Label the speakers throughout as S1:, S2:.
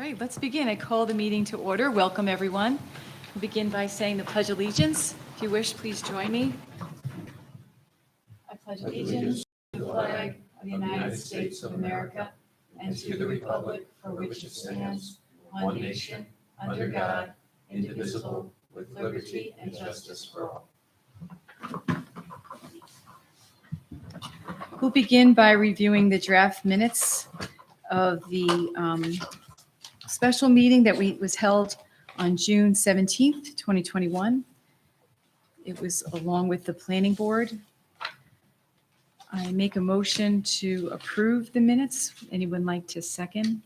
S1: right, let's begin. I call the meeting to order. Welcome, everyone. We'll begin by saying the Pledge of Allegiance. If you wish, please join me. I pledge allegiance to the flag of the United States of America and to the republic for which it stands, one nation, under God, indivisible, with liberty and justice for all. We'll begin by reviewing the draft minutes of the special meeting that was held on June 17th, 2021. It was along with the planning board. I make a motion to approve the minutes. Anyone like to second?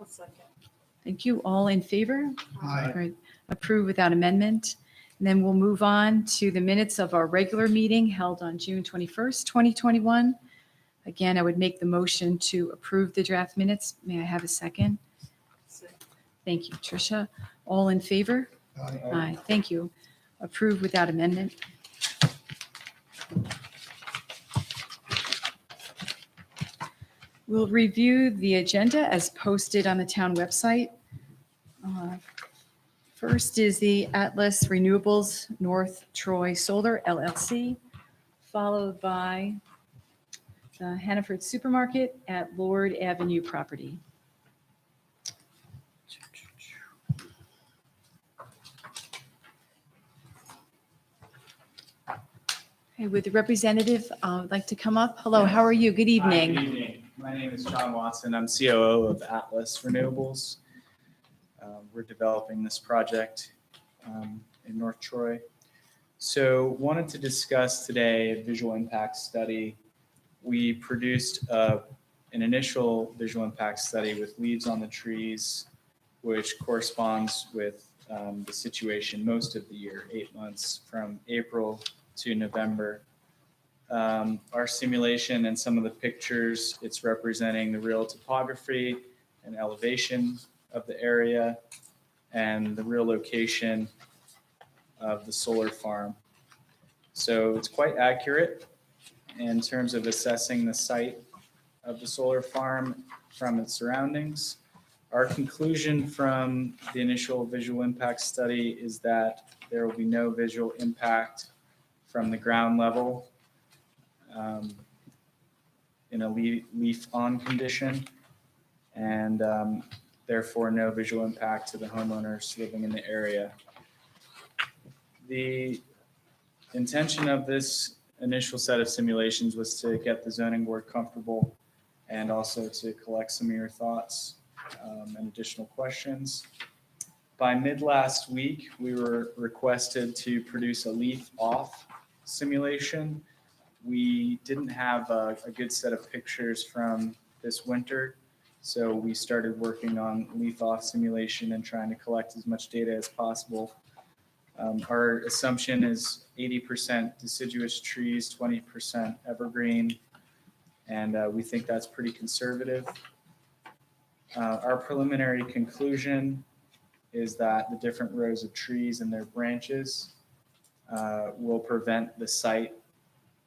S2: I'll second.
S1: Thank you. All in favor?
S3: Aye.
S1: All right. Approve without amendment. And then we'll move on to the minutes of our regular meeting held on June 21st, 2021. Again, I would make the motion to approve the draft minutes. May I have a second? Thank you, Tricia. All in favor?
S3: Aye.
S1: Aye. Thank you. Approve without amendment. We'll review the agenda as posted on the town website. First is the Atlas Renewables North Troy Solar LLC, followed by the Hannaford Supermarket at Lord Avenue property. Okay, would the representative like to come up? Hello, how are you? Good
S4: Hi,
S1: evening.
S4: good evening. My name is John Watson. I'm COO of Atlas Renewables. We're developing this project in North Troy. So wanted to discuss today a visual impact study. We produced an initial visual impact study with leaves on the trees, which corresponds with the situation most of the year, 8 months from April to November. Our simulation and some of the pictures, it's representing the real topography and elevation of the area and the real location of the solar farm. So it's quite accurate in terms of assessing the site of the solar farm from its surroundings. Our conclusion from the initial visual impact study is that there will be no visual impact from the ground level in a leaf-on condition, and therefore no visual impact to the homeowners living in the area. The intention of this initial set of simulations was to get the zoning board comfortable and also to collect some of your thoughts and additional questions. By mid last week, we were requested to produce a leaf-off simulation. We didn't have a good set of pictures from this winter, so we started working on leaf-off simulation and trying to collect as much data as possible. Our assumption is 80% deciduous trees, 20% evergreen, and we think that's pretty conservative. Our preliminary conclusion is that the different rows of trees and their branches will prevent the site,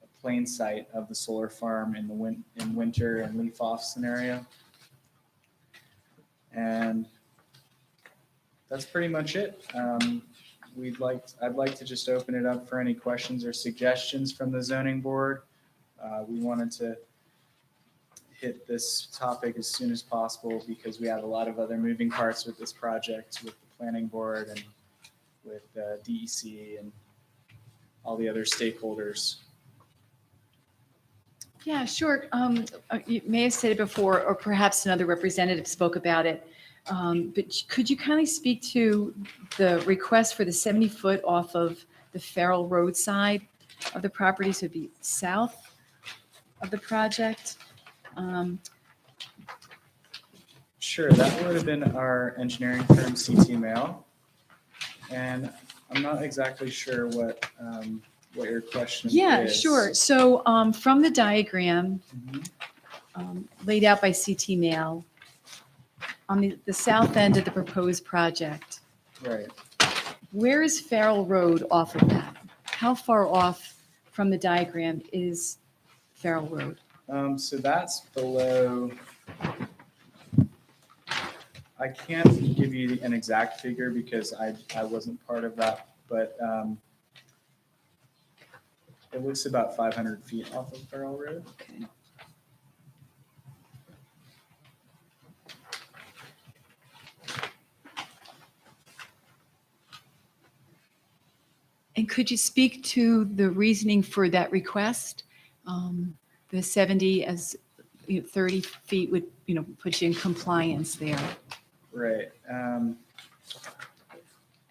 S4: a plain site of the solar farm in winter and leaf-off scenario. And that's pretty much it. I'd like to just open it up for any questions or suggestions from the zoning board. We wanted to hit this topic as soon as possible because we have a lot of other moving parts with this project, with the planning board and with DEC and all the other stakeholders.
S1: Yeah, sure. You may have said it before, or perhaps another representative spoke about it. But could you kindly speak to the request for the 70-foot off of the Farrell Road side of the property, so it'd be south of the project?
S4: Sure, that would have been our engineering firm, CT Mail. And I'm not exactly sure what your question is.
S1: Yeah, sure. So from the diagram laid out by CT Mail, on the south end of the proposed project,
S4: Right.
S1: where is Farrell Road off of that? How far off from the diagram is Farrell Road?
S4: So that's below, I can't give you an exact figure because I wasn't part of that, but it looks about 500 feet off of Farrell Road.
S1: Okay. And could you speak to the reasoning for that request? The 70 as 30 feet would, put you in compliance there.
S4: Right.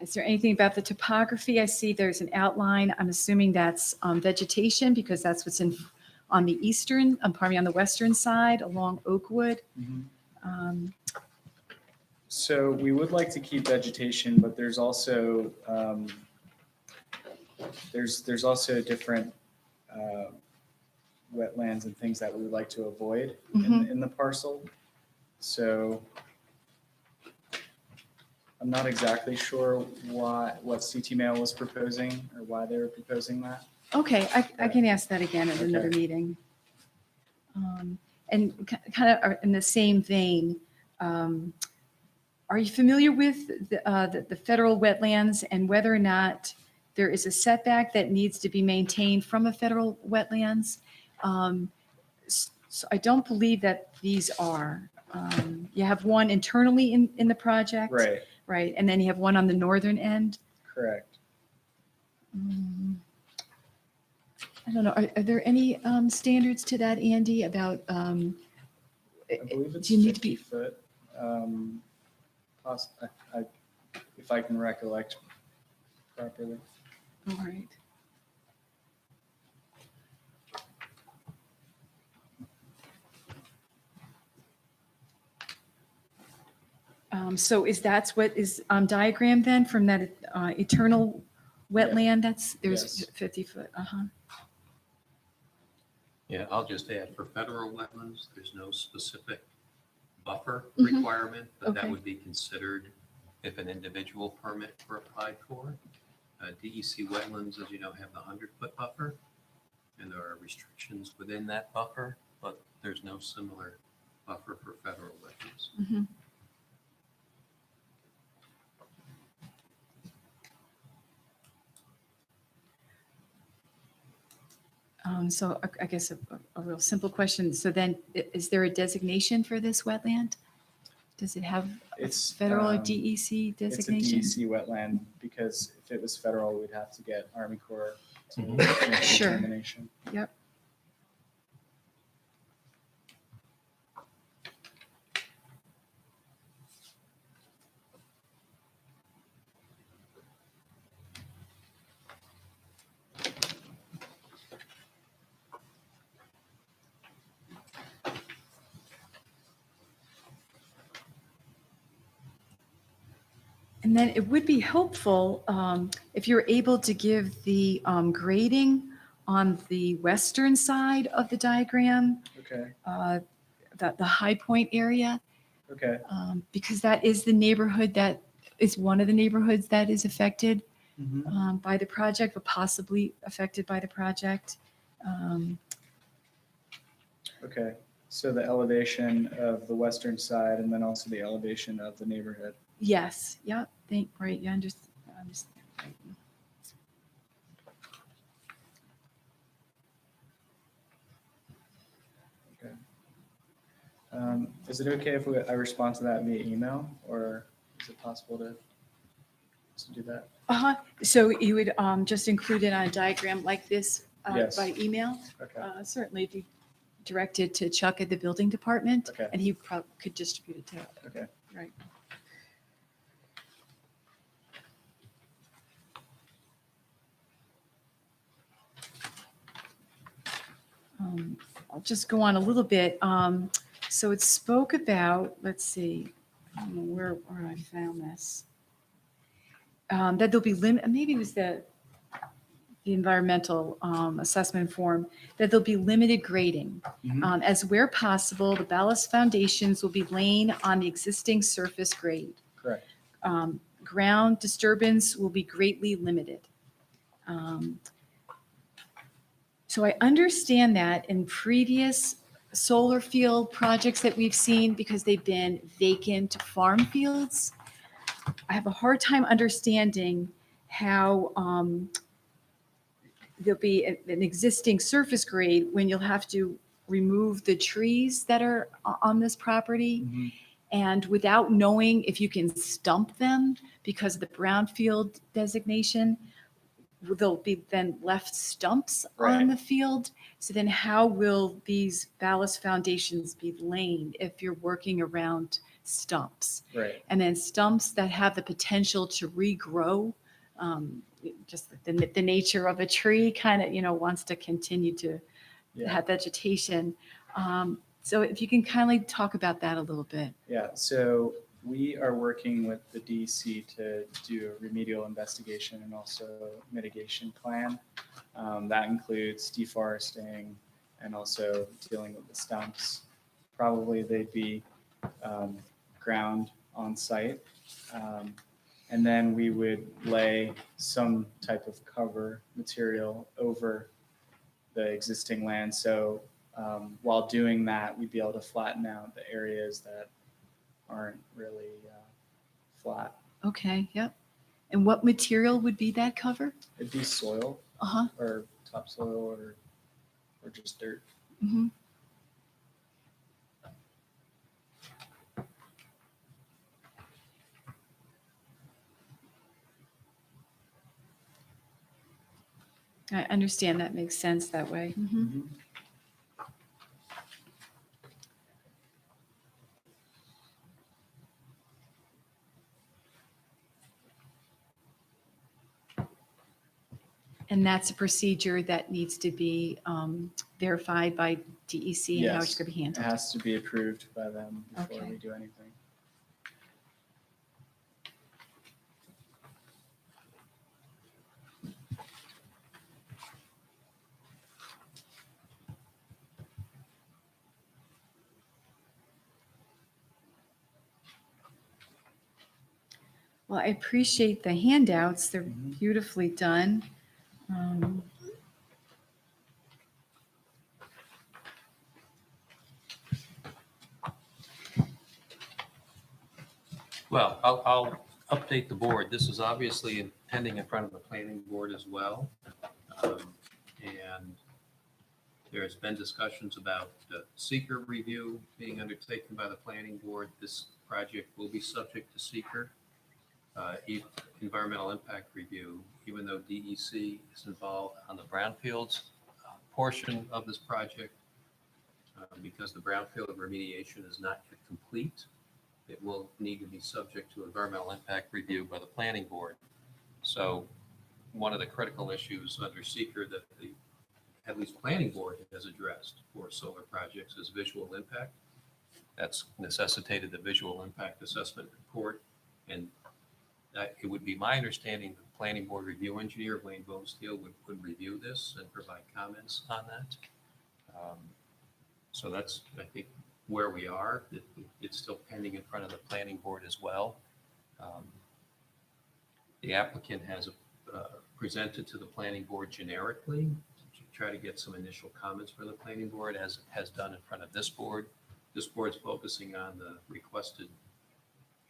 S1: Is there anything about the topography? I see there's an outline. I'm assuming that's vegetation because that's what's on the on the western side along Oakwood.
S4: Mhm. So we would like to keep vegetation, but there's also there's also different wetlands and things that we would like to avoid in the parcel. So I'm not exactly sure what CT Mail was proposing or why they were proposing that.
S1: Okay, I can ask that again at another
S4: Okay.
S1: meeting. And kind of in the same vein, are you familiar with the federal wetlands and whether or not there is a setback that needs to be maintained from a federal wetlands? So I don't believe that these are. You have one internally in the project.
S4: Right.
S1: Right, and then you have one on the northern end.
S4: Correct.
S1: I don't know, are there any standards to that, Andy, about,
S4: I believe it's
S1: do you need to
S4: 50
S1: be,
S4: foot. If I can recollect properly.
S1: all right. So that's what is diagrammed then from that eternal wetland? There's
S4: Yes.
S1: 50 foot,
S2: Yeah, I'll just add, for federal wetlands, there's no specific buffer
S1: Mhm.
S2: requirement, but that
S1: Okay.
S2: would be considered if an individual permit were applied for. DEC wetlands, as you know, have the 100-foot buffer, and there are restrictions within that buffer, but there's no similar buffer for federal wetlands.
S1: Mhm. So I guess a real simple question. So then is there a designation for this wetland? Does it have a
S4: It's
S1: federal or DEC
S4: It's a
S1: designation?
S4: DEC wetland because if it was federal, we'd have to get Army Corps to
S2: Mhm.
S4: make a
S1: Sure.
S4: determination.
S1: Yep. And then it would be helpful if you're able to give the grading on the western side of the diagram,
S4: Okay.
S1: the high point area,
S4: Okay.
S1: because that is the neighborhood that is one of the neighborhoods that is affected by the project, or possibly affected by the project.
S4: Okay. So the elevation of the western side and then also the elevation of the neighborhood.
S1: Yes, yeah, right, you understand.
S4: Okay. Is it okay if I respond to that via email, or is it possible to do that?
S1: So you would just include it on a diagram like this
S4: Yes.
S1: by email?
S4: Okay.
S1: Certainly, if you direct it to Chuck at the building department,
S4: Okay.
S1: and he could distribute it to,
S4: Okay.
S1: right. I'll just go on a little bit. So it spoke about, let's see, I don't know where I found this. That there'll be maybe it was the environmental assessment form, that there'll be limited grading.
S4: Mhm.
S1: As where possible, the ballast foundations will be laying on the existing surface grade.
S4: Correct.
S1: Ground disturbance will be greatly limited. So I understand that in previous solar field projects that we've seen because they've been vacant farm fields. I have a hard time understanding how there'll be an existing surface grade when you'll have to remove the trees that are on this property. And without knowing if you can stump them because of the brownfield designation, there'll be then left stumps on
S4: Right.
S1: the field. So then how will these ballast foundations be laid if you're working around stumps?
S4: Right.
S1: And then stumps that have the potential to regrow, just the nature of a tree kind of, wants to continue to
S4: Yeah.
S1: have vegetation. So if you can kindly talk about that a little bit.
S4: Yeah. So we are working with the DEC to do a remedial investigation and also mitigation plan. That includes deforesting and also dealing with the stumps. Probably they'd be ground on site. And then we would lay some type of cover material over the existing land. So while doing that, we'd be able to flatten out the areas that aren't really flat.
S1: Okay, yep. And what material would be that cover?
S4: It'd be soil
S1: Uh-huh.
S4: or topsoil or just dirt.
S1: Mm-hmm. I understand that makes sense that way. Mhm. And that's a procedure that needs to be verified by DEC and how it's
S4: Yes.
S1: going to be
S4: It
S1: handled.
S4: has to be approved by them before
S1: Okay.
S4: we do anything.
S1: Well, I appreciate the handouts. They're
S4: Mhm.
S1: beautifully done.
S2: Well, I'll update the board. This is obviously pending in front of the planning board as well. And there's been discussions about the seeker review being undertaken by the planning board. This project will be subject to seeker environmental impact review, even though DEC is involved on the brownfields portion of this project. Because the brownfield remediation is not yet complete, it will need to be subject to environmental impact review by the planning board. So one of the critical issues under seeker that the at least planning board has addressed for solar projects is visual impact. That's necessitated the visual impact assessment report. And it would be my understanding that the planning board review engineer, Wayne Bonesteel, would review this and provide comments on that. So that's, I think, where we are. It's still pending in front of the planning board as well. The applicant has presented to the planning board generically to try to get some initial comments from the planning board, as it has done in front of this board. This board's focusing on the requested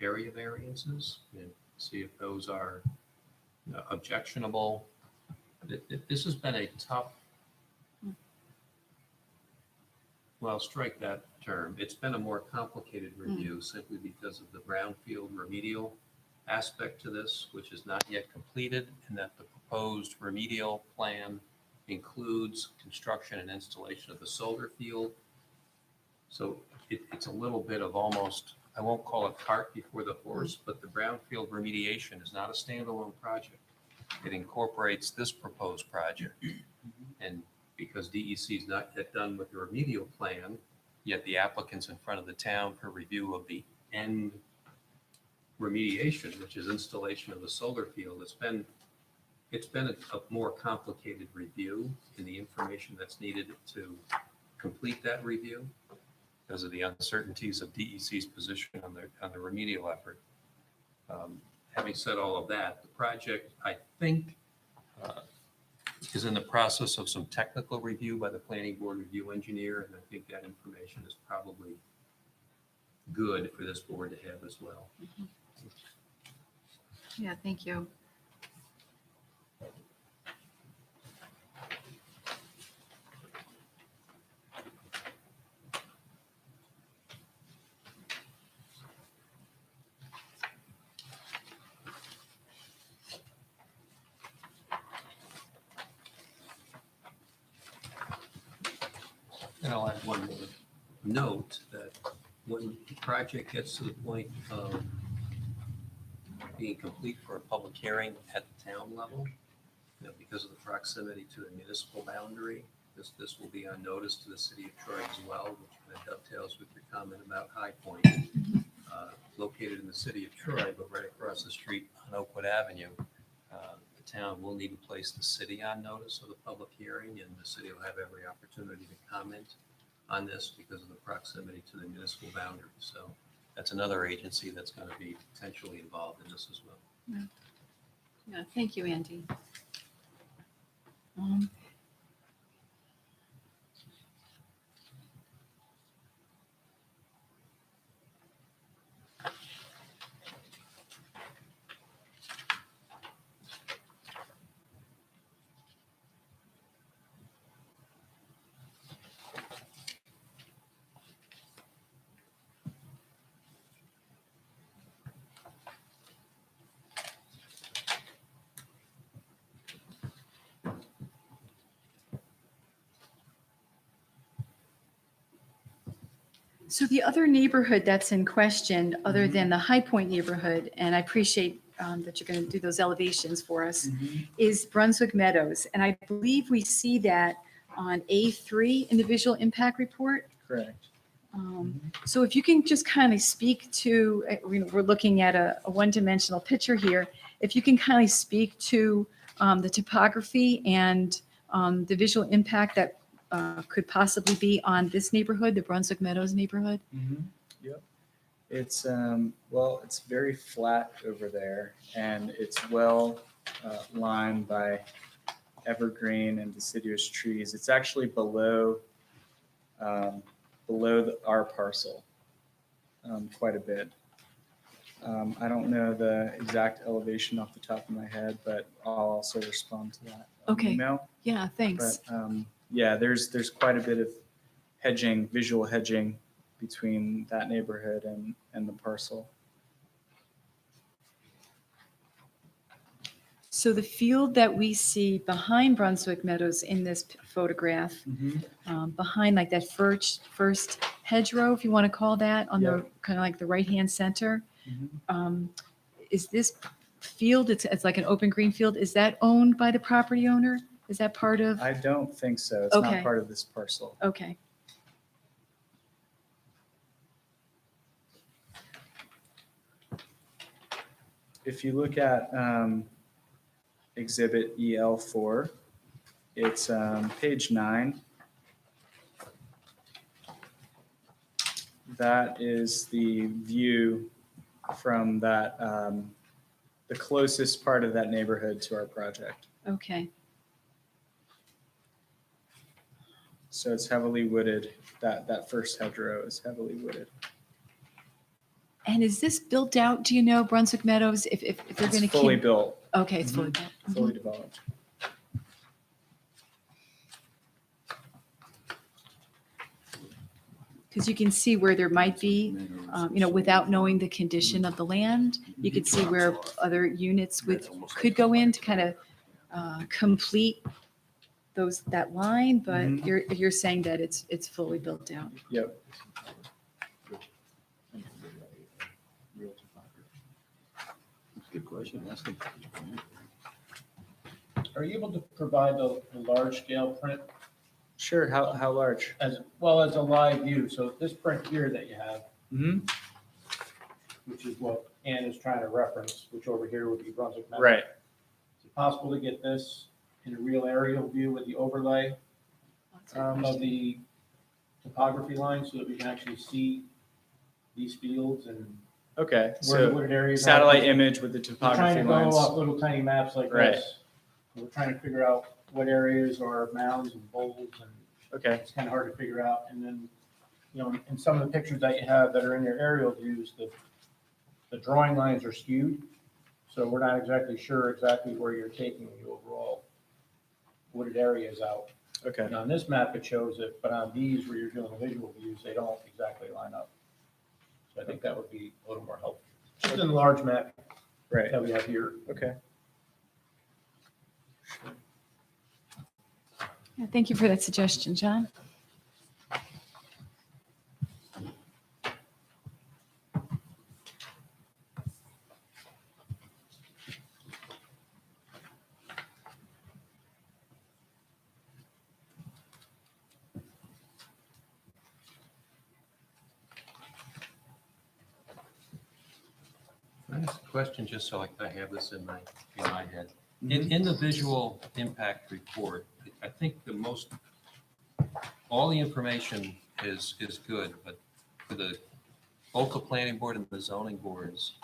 S2: area variances and see if those are objectionable. This has been a tough, well, strike that term. It's been a more complicated review simply because of the brownfield remedial aspect to this, which is not yet completed, and that the proposed remedial plan includes construction and installation of the solar field. So it's a little bit of almost, I won't call it cart before the horse, but the brownfield remediation is not a standalone project. It incorporates this proposed project. And because DEC is not yet done with the remedial plan, yet the applicant's in front of the town for review of the end remediation, which is installation of the solar field. It's been a more complicated review in the information that's needed to complete that review because of the uncertainties of DEC's position on the remedial effort. Having said all of that, the project, I think, is in the process of some technical review by the planning board review engineer, and I think that information is probably good for this board to have as well.
S1: Yeah, thank you.
S2: And I'll add one more note that when the project gets to the point of being complete for a public hearing at the town level, because of the proximity to the municipal boundary, this will be on notice to the city of Troy as well, which kind of dovetails with your comment about High Point, located in the city of Troy, but right across the street on Oakwood Avenue. The town will need to place the city on notice of the public hearing, and the city will have every opportunity to comment on this because of the proximity to the municipal boundary. So that's another agency that's going to be potentially involved in this as well.
S1: Yeah, thank you, Andy. So the other neighborhood that's in question, other than the High Point neighborhood, and I appreciate that you're going to do those elevations for us, is Brunswick Meadows. And I believe we see that on A3 in the visual impact report.
S4: Correct.
S1: So if you can just kind of speak to, we're looking at a one-dimensional picture here. If you can kind of speak to the topography and the visual impact that could possibly be on this neighborhood, the Brunswick Meadows neighborhood.
S4: Yep. It's well, it's very flat over there, and it's well lined by evergreen and deciduous trees. It's actually below our parcel quite a bit. I don't know the exact elevation off the top of my head, but I'll also respond to that on
S1: Okay.
S4: email.
S1: Yeah, thanks.
S4: But yeah, there's quite a bit of hedging, visual hedging between that neighborhood and the parcel.
S1: So the field that we see behind Brunswick Meadows in this photograph, behind like that first hedgerow, if you want to call that, on the kind of like the right-hand center, is this field, it's like an open green field, is that owned by the property owner? Is that part of?
S4: I don't think so. It's
S1: Okay.
S4: not part of this parcel.
S1: Okay.
S4: If you look at Exhibit EL4, it's page 9. That is the view from that, the closest part of that neighborhood to our project.
S1: Okay.
S4: So it's heavily wooded. That first hedgerow is heavily wooded.
S1: And is this built out, do you know, Brunswick Meadows, if they're going to
S4: It's fully
S1: keep?
S4: built,
S1: Okay, it's fully built.
S4: fully developed.
S1: Because you can see where there might be, without knowing the condition of the land, you could see where other units could go in to kind of complete that line, but you're saying that it's fully built out.
S4: Yep.
S3: Good question. That's good.
S5: Are you able to provide the large scale print
S4: Sure. How large?
S5: as well as a live view? So this print here that you have, which is what Ann is trying to reference, which over here would be Brunswick Meadows.
S4: Right.
S5: Is it possible to get this in a real aerial view with the overlay of the topography line so that we can actually see these fields and
S4: Okay.
S5: where the
S4: So
S5: wooded areas are?
S4: satellite image with the
S5: We're trying
S4: topography
S5: to go
S4: lines.
S5: off little tiny maps like
S4: Right.
S5: this. We're trying to figure out what areas are mounds and bowls, and
S4: Okay,
S5: it's kind of hard to figure out. And then, in some of the pictures that you have that are in your aerial views, the drawing lines are skewed. So we're not exactly sure exactly where you're taking the overall wooded areas out.
S4: okay,
S5: And on this map, it shows it, but on these where you're doing the visual views, they don't exactly line up. So I think that would be a little more helpful. Just in the large map
S4: right,
S5: that we have here.
S4: okay.
S1: Yeah, thank you for that suggestion, John.
S2: Can I ask a question, just so I have this in my head? In the visual impact report, I think all the information is good, but for both the planning board and the zoning boards,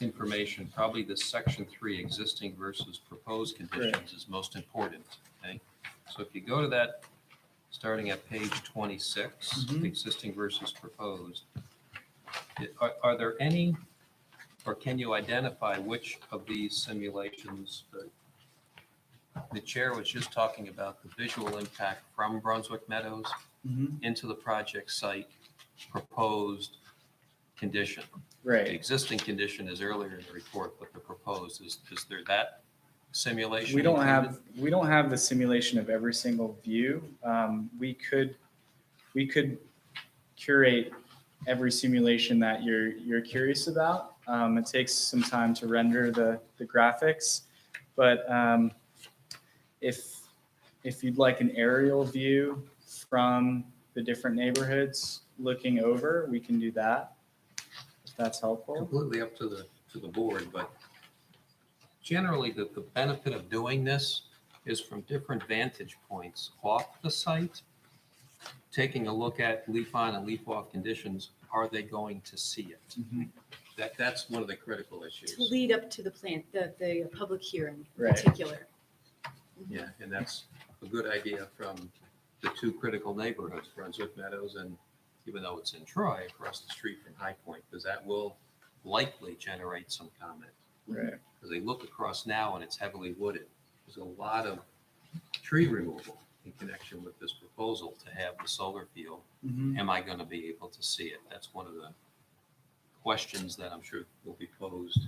S2: information, probably the section 3, existing versus proposed conditions is most important, okay? So if you go to that, starting at page 26, existing versus proposed, are there any, or can you identify which of these simulations, the chair was just talking about the visual impact from Brunswick Meadows into the project site, proposed condition. The
S4: Right.
S2: existing condition is earlier in the report, but the proposed, is there that simulation?
S4: We don't
S2: included?
S4: have the simulation of every single view. We could curate every simulation that you're curious about. It takes some time to render the graphics, but if you'd like an aerial view from the different neighborhoods looking over, we can do that, if that's helpful.
S2: Completely up to the board, but generally the benefit of doing this is from different vantage points off the site, taking a look at leaf on and leaf off conditions. Are they going to see it? That's one of the critical issues.
S6: To lead up to the the public hearing in
S4: Right.
S6: particular.
S2: Yeah, and that's a good idea from the two critical neighborhoods, Brunswick Meadows, and even though it's in Troy, across the street from High Point, because that will likely generate some comment.
S4: Right.
S2: Because they look across now and it's heavily wooded. There's a lot of tree removal in connection with this proposal to have the solar field. Am I going to be able to see it? That's one of the questions that I'm sure will be posed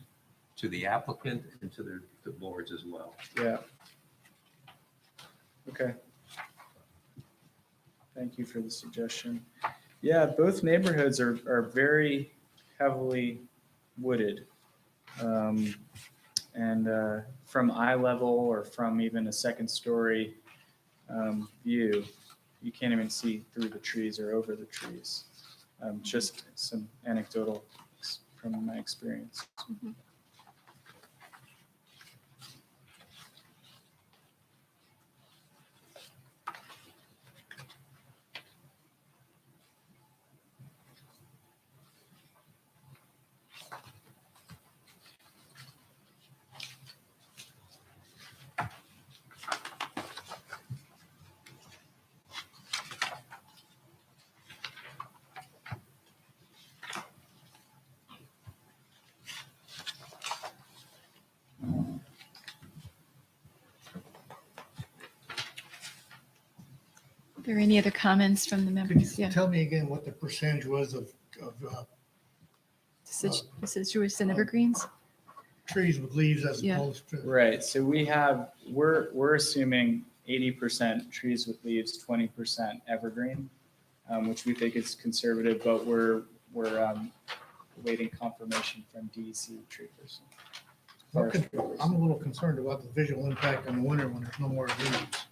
S2: to the applicant and to the boards as well.
S4: Yeah. Okay. Thank you for the suggestion. Yeah, both neighborhoods are very heavily wooded. And from eye level or from even a second story view, you can't even see through the trees or over the trees. Just some anecdotal from my experience.
S1: Are there any other comments from the
S7: Could
S1: members?
S7: you
S1: Yeah.
S7: tell me again what the percentage was of
S1: Deciduous and evergreens?
S7: trees with leaves as
S1: Yeah.
S7: opposed to?
S4: Right, so we're assuming 80% trees with leaves, 20% evergreen, which we think is conservative, but we're waiting confirmation from DEC tree person.
S7: I'm a little concerned about the visual impact in the winter when there's no more leaves.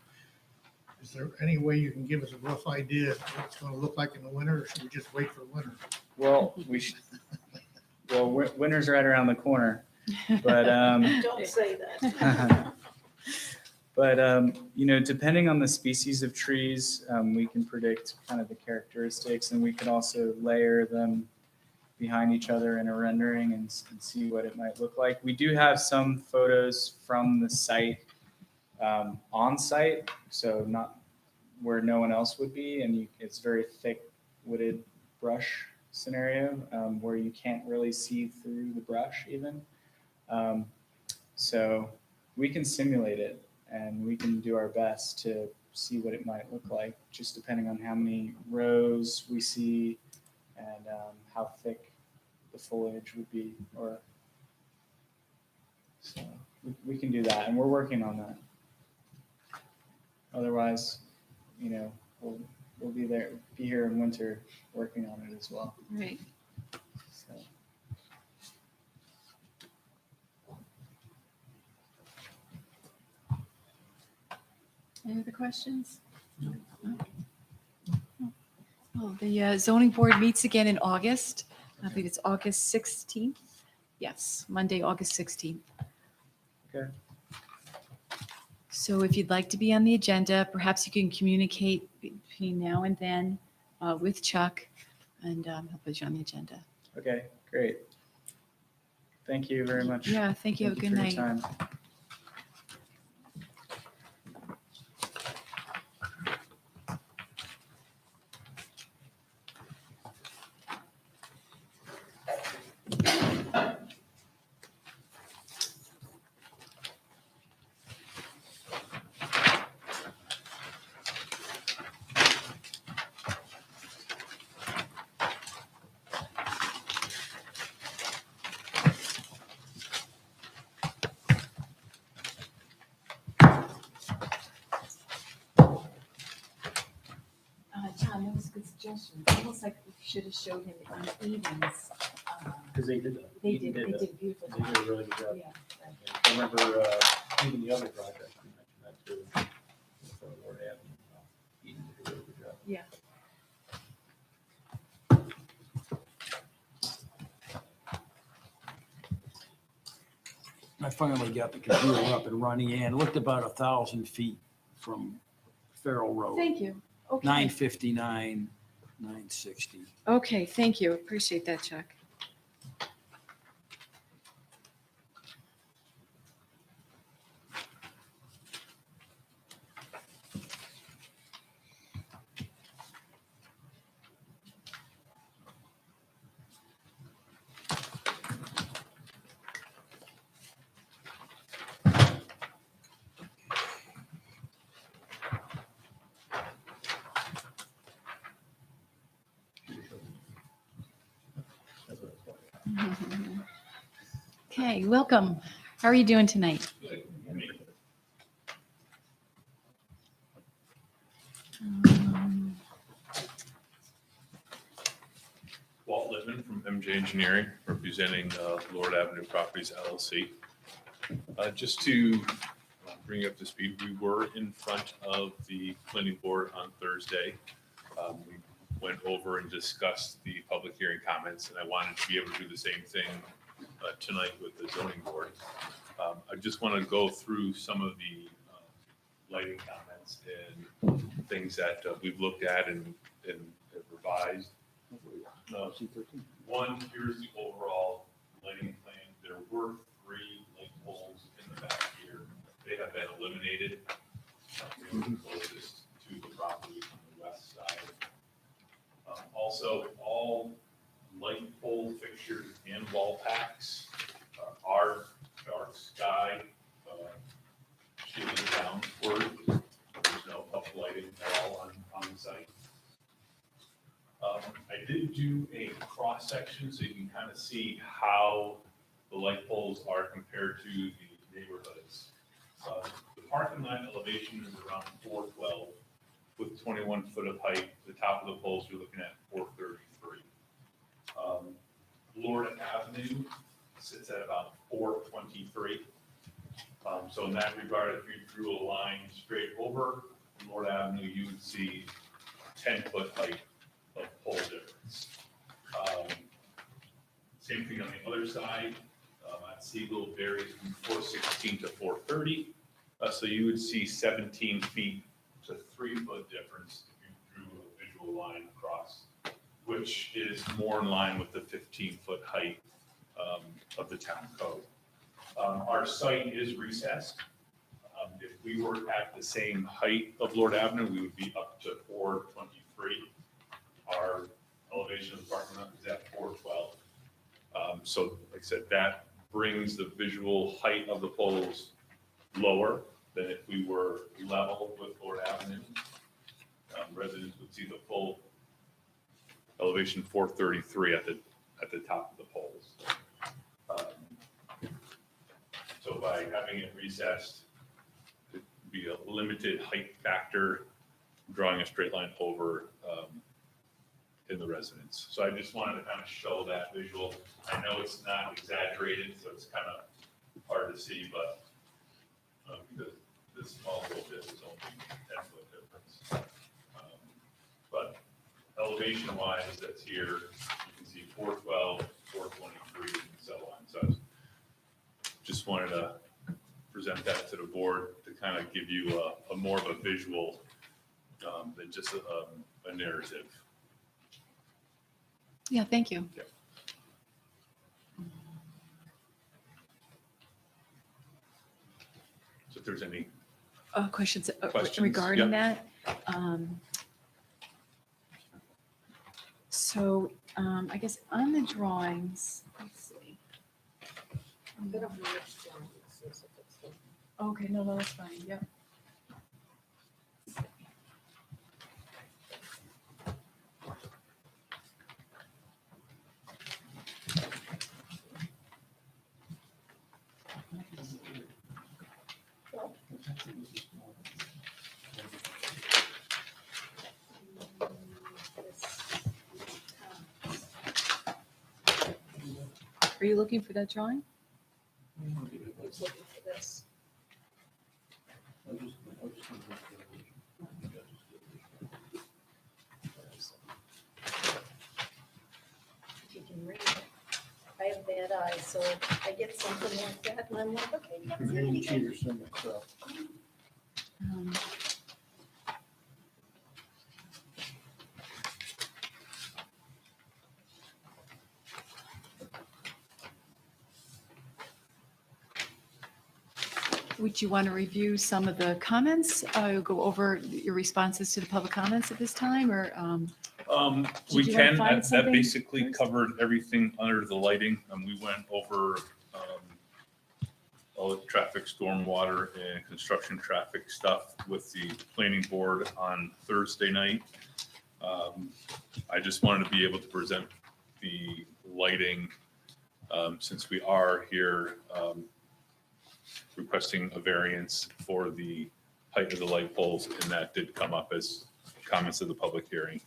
S7: Is there any way you can give us a rough idea of what it's going to look like in the winter, or should we just wait for winter?
S4: Well, winter's right around the corner, but
S6: Don't say that.
S4: but depending on the species of trees, we can predict kind of the characteristics, and we could also layer them behind each other in a rendering and see what it might look like. We do have some photos from the site on site, so not where no one else would be, and it's very thick wooded brush scenario where you can't really see through the brush even. So we can simulate it and we can do our best to see what it might look like, just depending on how many rows we see and how thick the foliage would be. Or so we can do that, and we're working on that. Otherwise, we'll be here in winter working on it as well.
S1: Right.
S4: So.
S1: Any other questions? No? Oh, the zoning board meets again in August. I believe it's August 16th. Yes, Monday, August 16th.
S4: Okay.
S1: So if you'd like to be on the agenda, perhaps you can communicate between now and then with Chuck, and he'll put you on the agenda.
S4: Okay, great. Thank you very much.
S1: Yeah, thank you. Have a good
S4: for your
S1: night.
S4: time.
S1: John, that was a good suggestion. It's almost like we should have showed him on evenings.
S5: Because they did that.
S1: They
S5: Eaton
S1: did a
S5: that.
S1: beautiful
S5: They
S1: job.
S5: did a really good job.
S1: Yeah, right.
S5: I remember even the other project, you mentioned that too. For Lord Avenue. Eaton did a really good job.
S1: Yeah.
S3: I finally got the computer up and running and looked about 1,000 feet from Farrell Road.
S1: Thank you. Okay.
S3: 959, 960.
S1: Okay, thank you. Appreciate that, Chuck. Okay, welcome. How are you doing tonight?
S8: Walt Littman from MJ Engineering, representing Lord Avenue Properties LLC. Just to bring you up to speed, we were in front of the planning board on Thursday. We went over and discussed the public hearing comments, and I wanted to be able to do the same thing tonight with the zoning board. I just want to go through some of the lighting comments and things that we've looked at and revised. One, here's the overall lighting plan. There were 3 light poles in the back here. They have been eliminated. They were closest to the property on the west side. Also, all light pole fixtures and wall packs are dark sky shielded downward. There's no up lighting at all on the site. I did do a cross section so you can kind of see how the light poles are compared to the neighborhoods. The parking lot elevation is around 412 with 21 foot of height. The top of the poles you're looking at 433. Lord Avenue sits at about 423. So in that regard, if you drew a line straight over Lord Avenue, you would see 10-foot height of pole difference. Same thing on the other side. At Siegel varies from 416 to 430. So you would see 17 feet to 3-foot difference if you drew a visual line across with which is more in line with the 15-foot height of the town code. Our site is recessed. If we were at the same height of Lord Avenue, we would be up to 423. Our elevation of the parking lot is at 412. So like I said, that brings the visual height of the poles lower than if we were level with Lord Avenue. Residents would see the full elevation 433 at the top of the poles. So by having it recessed, it'd be a limited height factor, drawing a straight line over in the residence. So I just wanted to kind of show that visual. I know it's not exaggerated, so it's kind of hard to see, but because this small little bit is only 10-foot difference. But elevation wise, that's here, you can see 412, 423, and so on. So I just wanted to present that to the board to kind of give you a more of a visual than just a narrative.
S1: Yeah, thank you.
S8: So if there's any,
S1: Questions
S8: Questions?
S1: regarding that? So I guess on the drawings, let's see. Okay, no, that's fine, yep. Are you looking for that drawing?
S6: If you can read it. I have bad eyes, so I get something like that and I'm like, okay, that's
S5: Maybe
S6: it.
S5: cheaters in it, so.
S1: Um, Would you want to review some of the comments? Go over your responses to the public comments at this time, or?
S8: we
S1: Did you wanna
S8: can,
S1: find
S8: that
S1: something
S8: basically
S1: first?
S8: covered everything under the lighting. We went over all the traffic, stormwater, and construction traffic stuff with the planning board on Thursday night. I just wanted to be able to present the lighting, since we are here requesting a variance for the height of the light poles, and that did come up as comments of the public hearing.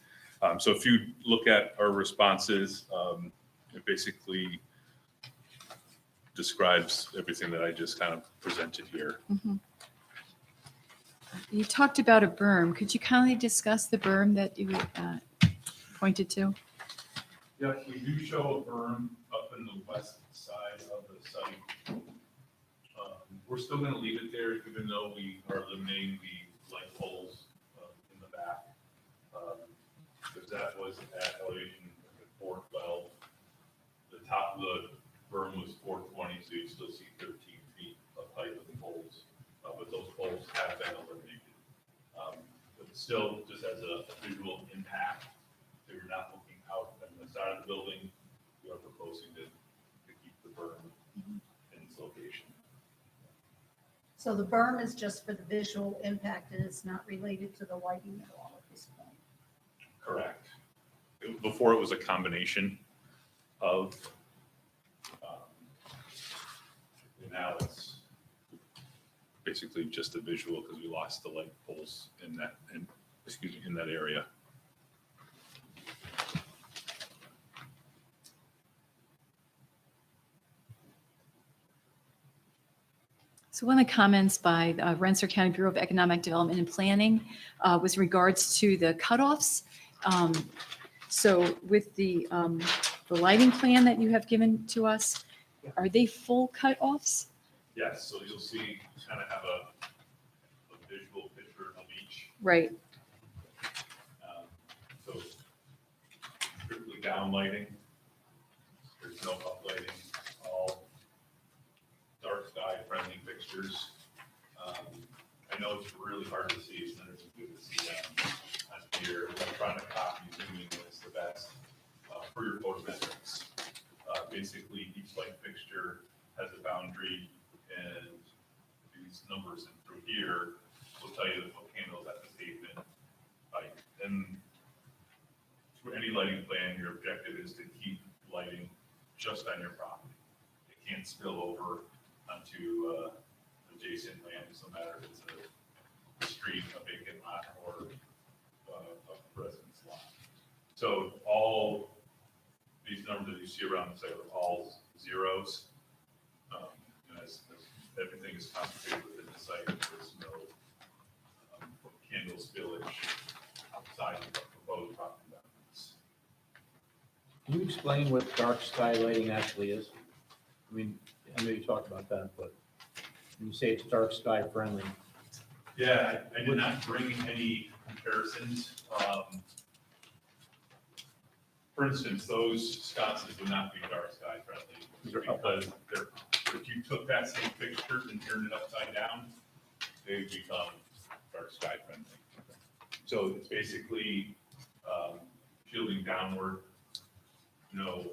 S8: So if you look at our responses, it basically describes everything that I just kind of presented here.
S1: Mhm. You talked about a berm. Could you kindly discuss the berm that you pointed to?
S8: Yes, we do show a berm up in the west side of the site. We're still going to leave it there, even though we are eliminating the light poles in the back. Because that was at elevation 412. The top of the berm was 420, so you still see 13 feet of height of the poles. But those poles have been eliminated. But still, just as a visual impact, if you're not looking out on the side of the building, we are proposing to keep the berm in its location.
S6: So the berm is just for the visual impact and it's not related to the lighting at all at this point.
S8: Correct. Before it was a combination of, and now it's basically just a visual because we lost the light poles in that, in that area.
S1: So one of the comments by Rensselaer County Bureau of Economic Development and Planning was regards to the cutoffs. So with the lighting plan that you have given to us, are they full cutoffs?
S8: Yes, so you'll see, kind of have a visual picture of each.
S1: Right.
S8: So strictly down lighting. There's no uplighting, all dark sky friendly fixtures. I know it's really hard to see, it's not as good to see them on your electronic copy. Zooming is the best for your photometrics. Basically, each light fixture has a boundary, and these numbers in through here will tell you the foot candles at the pavement height. And for any lighting plan, your objective is to keep lighting just on your property. It can't spill over onto adjacent lands, no matter if it's a street, a vacant lot, or a residence lot. So all these numbers that you see around the site are all zeros. And as everything is concentrated within the site, there's no candle spillage outside of the proposed property boundaries.
S5: Can you explain what dark sky lighting actually is? I mean, I know you talked about that, but when you say it's dark sky friendly,
S8: Yeah, I did not bring any comparisons. For instance, those sconces would not be dark sky friendly because if you took that same fixture and turned it upside down, they would become dark sky friendly. So it's basically shielding downward, no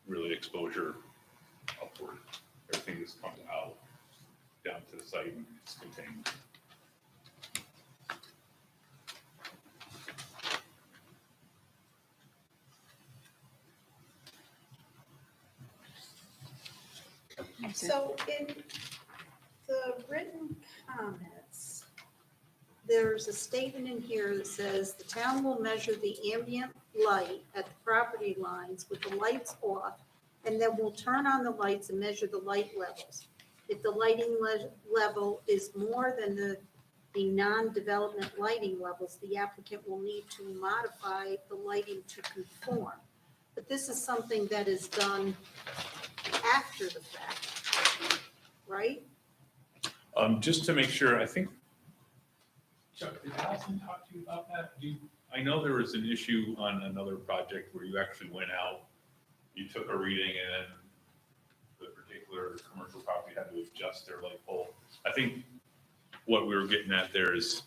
S8: really exposure upward. Everything just comes out down to the site and it's contained.
S6: So in the written comments, there's a statement in here that says the town will measure the ambient light at the property lines with the lights off, and then we'll turn on the lights and measure the light levels. If the lighting level is more than the non-development lighting levels, the applicant will need to modify the lighting to conform. But this is something that is done after the fact, right?
S8: Just to make sure, I think, Chuck, did Allison talk to you about that? I know there was an issue on another project where you actually went out, you took a reading, and the particular commercial property had to adjust their light pole. I think what we were getting at there is,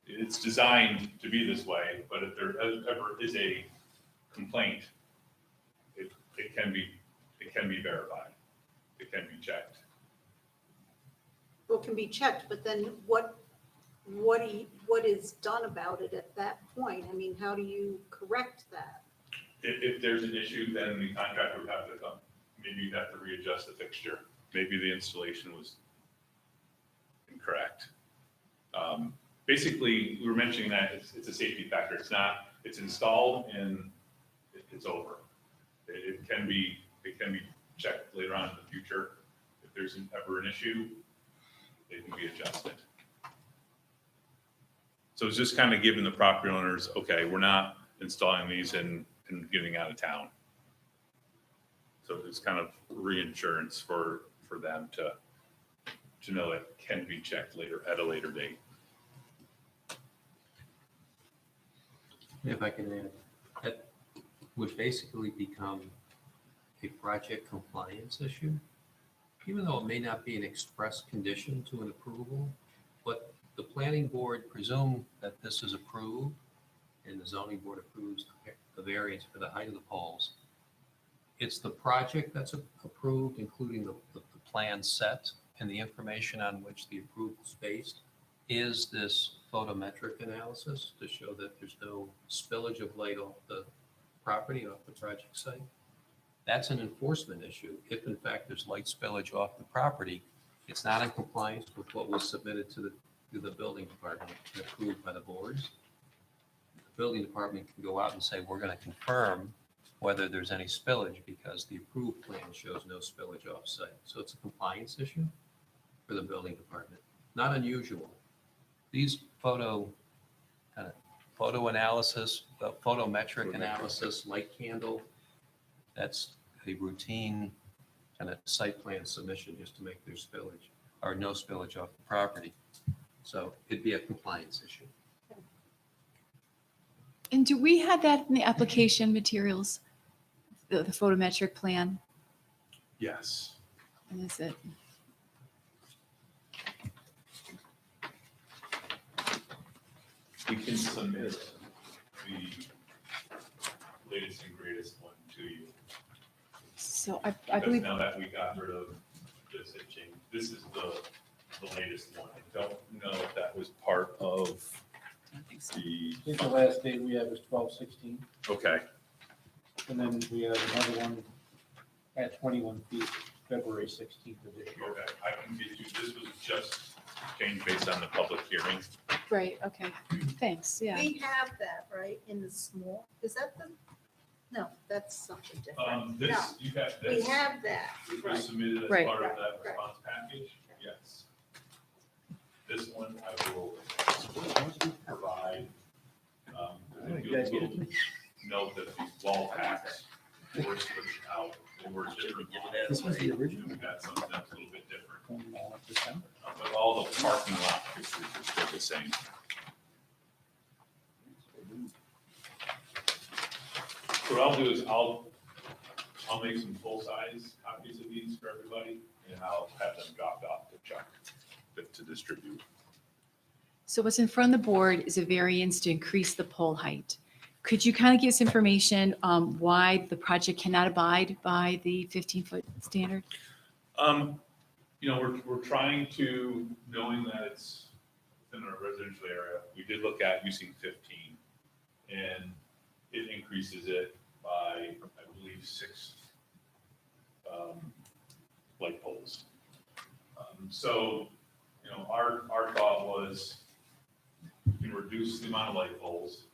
S8: it's designed to be this way, but if there ever is a complaint, it can be verified. It can be checked.
S6: Well, it can be checked, but then what is done about it at that point? I mean, how do you correct that?
S8: If there's an issue, then the contractor would have to come. Maybe you'd have to readjust the fixture. Maybe the installation was incorrect. Basically, we were mentioning that it's a safety factor. It's not, it's installed and it's over. It can be checked later on in the future. If there's ever an issue, it can be adjusted. So it's just kind of giving the property owners, okay, we're not installing these and getting out of town. So it's kind of reinsurance for them to know that it can be checked later at a later date.
S2: If I can add, that would basically become a project compliance issue, even though it may not be an express condition to an approval, but the planning board presume that this is approved and the zoning board approves the variance for the height of the poles. It's the project that's approved, including the plan set and the information on which the approval is based, is this photometric analysis to show that there's no spillage of light off the property, off the project site. That's an enforcement issue. If in fact there's light spillage off the property, it's not in compliance with what was submitted to the building department and approved by the boards. The building department can go out and say, we're going to confirm whether there's any spillage because the approved plan shows no spillage off site. So it's a compliance issue for the building department. Not unusual. These photo analysis, photometric analysis, light candle, that's a routine kind of site plan submission just to make their spillage or no spillage off the property. So it'd be a compliance issue.
S1: And do we have that in the application materials? the photometric plan?
S8: Yes.
S1: And is it?
S8: We can submit the latest and greatest one to you.
S1: So I
S8: Because
S1: believe,
S8: now that we got rid of this, it changed. This is the latest one. I don't know if that was part of
S1: I don't think so.
S8: the,
S5: I think the last date we had was 12/16,
S8: okay,
S5: and then we have another one at 21 feet, February 16th of this year.
S8: okay. I can get you, this was just changed based on the public hearing.
S1: Right, okay, thanks, yeah.
S6: We have that, right, in the small, is that the, no, that's something different. No,
S8: This, you got
S6: we
S8: this,
S6: have that,
S8: which
S6: right.
S8: was submitted as
S1: Right.
S8: part of that
S6: Right.
S8: response package, yes. This one I will provide. You'll note that the wall packs were switched out. They were different.
S3: This was the original?
S8: We got something that's a little bit different.
S5: From, December.
S8: But all the parking lot pictures are still the same. So what I'll do is I'll make some full-size copies of these for everybody, and I'll have them dropped off to Chuck to distribute.
S1: So what's in front of the board is a variance to increase the pole height. Could you kind of give us information why the project cannot abide by the 15-foot standard?
S8: You know, we're trying to, knowing that it's within our residential area, we did look at using 15, and it increases it by, I believe, 6 light poles. So, you know, our thought was we can reduce the amount of light poles.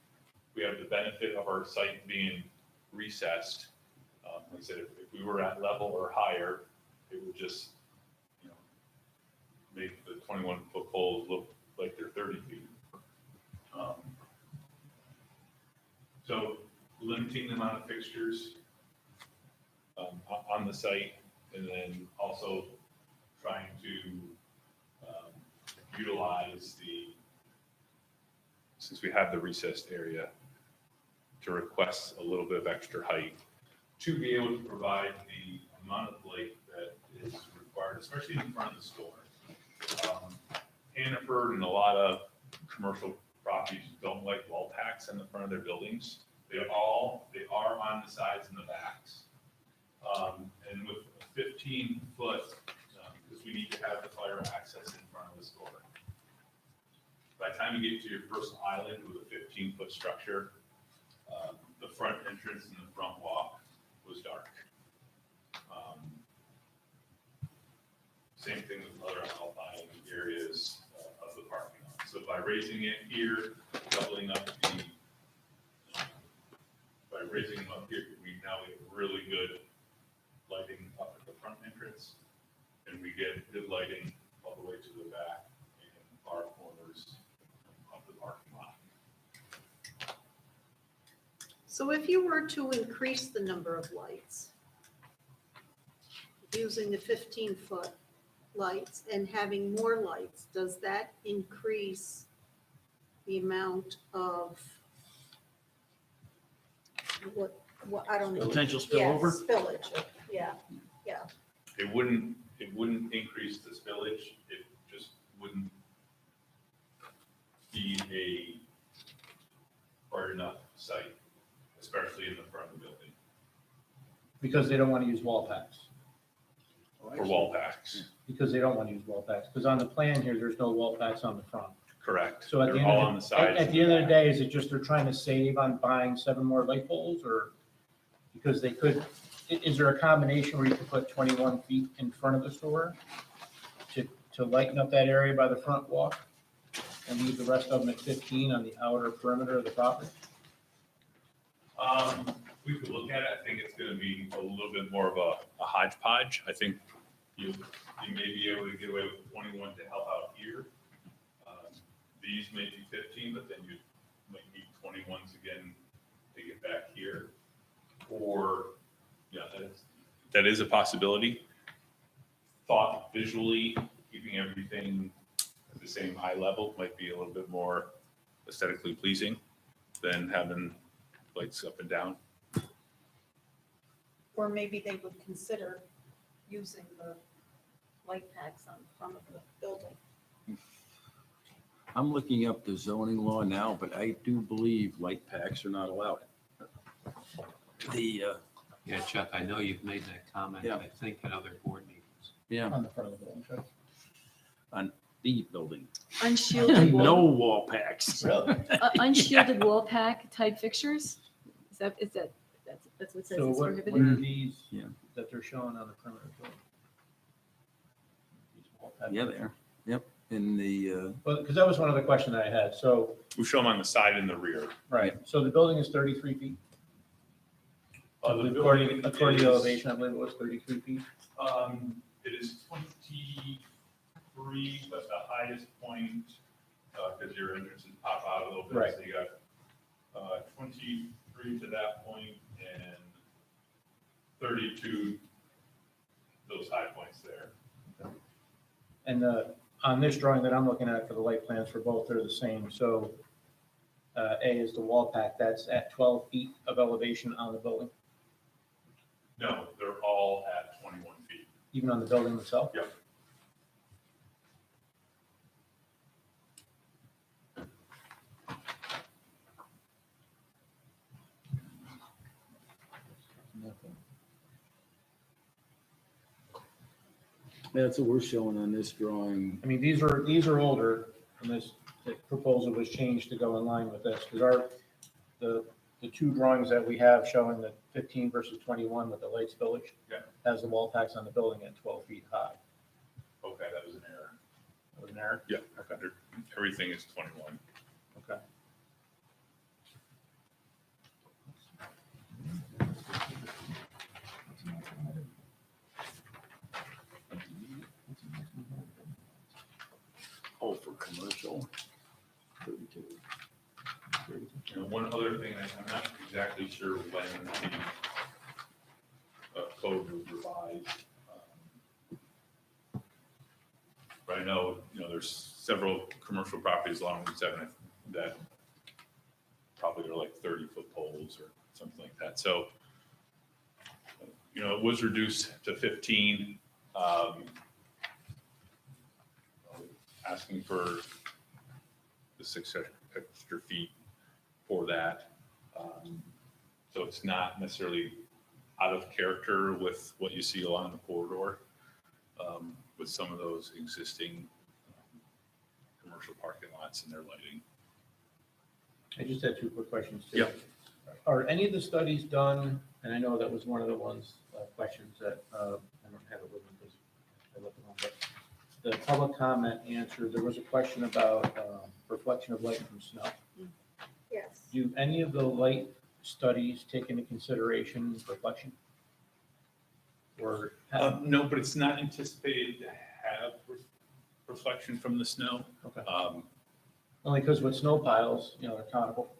S8: We have the benefit of our site being recessed. Like I said, if we were at level or higher, it would just, you know, make the 21-foot poles look like they're 30 feet. So limiting the amount of fixtures on the site, and then also trying to utilize since we have the recessed area, to request a little bit of extra height to be able to provide the amount of light that is required, especially in front of the store. Hannaford and a lot of commercial properties don't like wall packs in the front of their buildings. They are on the sides and the backs. And with 15-foot, because we need to have the fire access in front of the store. By the time you get to your first island with a 15-foot structure, the front entrance and the front walk was dark. Same thing with other outlying areas of the parking lot. So by raising it here, doubling up by raising them up here, we now get really good lighting up at the front entrance, and we get good lighting all the way to the back and far corners of the parking lot.
S6: So if you were to increase the number of lights, using the 15-foot lights and having more lights, does that increase the amount of what, I don't know.
S3: Potential
S6: Yeah,
S3: spillover?
S6: spillage, yeah.
S8: It wouldn't increase the spillage, it just wouldn't be a far enough site, especially in the front of the building,
S5: Because they don't want to use wall packs.
S8: for wall packs.
S5: Because they don't want to use wall packs. Because on the plan here, there's no wall packs on the front.
S8: Correct.
S5: So at the
S8: They're
S5: end
S8: all
S5: of
S8: on the
S5: the,
S8: sides.
S5: at the end of the day, is it just they're trying to save on buying 7 more light poles, or because they could, is there a combination where you could put 21 feet in front of the store to lighten up that area by the front walk and leave the rest of them at 15 on the outer perimeter of the property?
S8: We could look at it, I think it's gonna be a little bit more of a hodgepodge. I think you may be able to get away with 21 to help out here. These may be 15, but then you might need 21s again to get back here. Or, yeah, that is a possibility. Thought visually, keeping everything at the same eye level might be a little bit more aesthetically pleasing than having lights up and down.
S6: Or maybe they would consider using the light packs on front of the building.
S3: I'm looking up the zoning law now, but I do believe light packs are not allowed. The,
S2: Yeah, Chuck, I know you've made that comment,
S3: Yeah.
S2: I think, at other board meetings.
S3: yeah,
S5: On the front of the building, Chuck.
S3: the building.
S1: Unshielded
S3: No
S1: wall,
S3: wall packs.
S5: Really?
S1: unshielded wall pack type fixtures? That's what it says
S5: So
S1: it's
S5: what
S1: prohibited?
S5: are these
S3: Yeah.
S5: that they're showing on the perimeter? building? These wall packs?
S3: Yeah, there. Yep. In the,
S5: Well, because that was one of the questions I had. So,
S8: We show them on the side and the rear.
S5: right, so the building is 33 feet?
S8: The
S5: According
S8: building
S5: to the
S8: is-
S5: elevation, I believe it was 33 feet.
S8: It is 23, but the highest point, because your entrances pop out a little bit.
S5: Right.
S8: So you got 23 to that point and 32, those high points there.
S5: And on this drawing that I'm looking at for the light plans for both, they're the same. So A is the wall pack, that's at 12 feet of elevation on the building,
S8: No, they're all at 21 feet.
S5: even on the building itself?
S8: Yep.
S3: that's what we're showing on this drawing.
S5: I mean, these are older, and this the proposal was changed to go in line with this, because the two drawings that we have showing the 15 versus 21 with the lights village
S8: Yeah.
S5: has the wall packs on the building at 12 feet high.
S8: Okay, that was an error.
S5: That was an error?
S8: Yeah, everything is 21.
S5: Okay.
S3: Oh, for commercial. 32.
S8: And one other thing, I'm not exactly sure when the code was revised. But I know, there's several commercial properties along Route 7 that probably are like 30-foot poles or something like that. So, it was reduced to 15. Asking for the 6 extra feet for that. So it's not necessarily out of character with what you see along the corridor, with some of those existing commercial parking lots and their lighting.
S5: I just had two quick questions too.
S8: Yeah.
S5: Are any of the studies done, and I know that was one of the ones, questions that, I don't have it with me because I left it home, but the public comment answer, there was a question about reflection of light from snow.
S6: Yes.
S5: Do any of the light studies take into consideration reflection? Or,
S8: No, but it's not anticipated to have reflection from the snow.
S5: okay,
S8: Um,
S5: only because with snow piles, they're conical.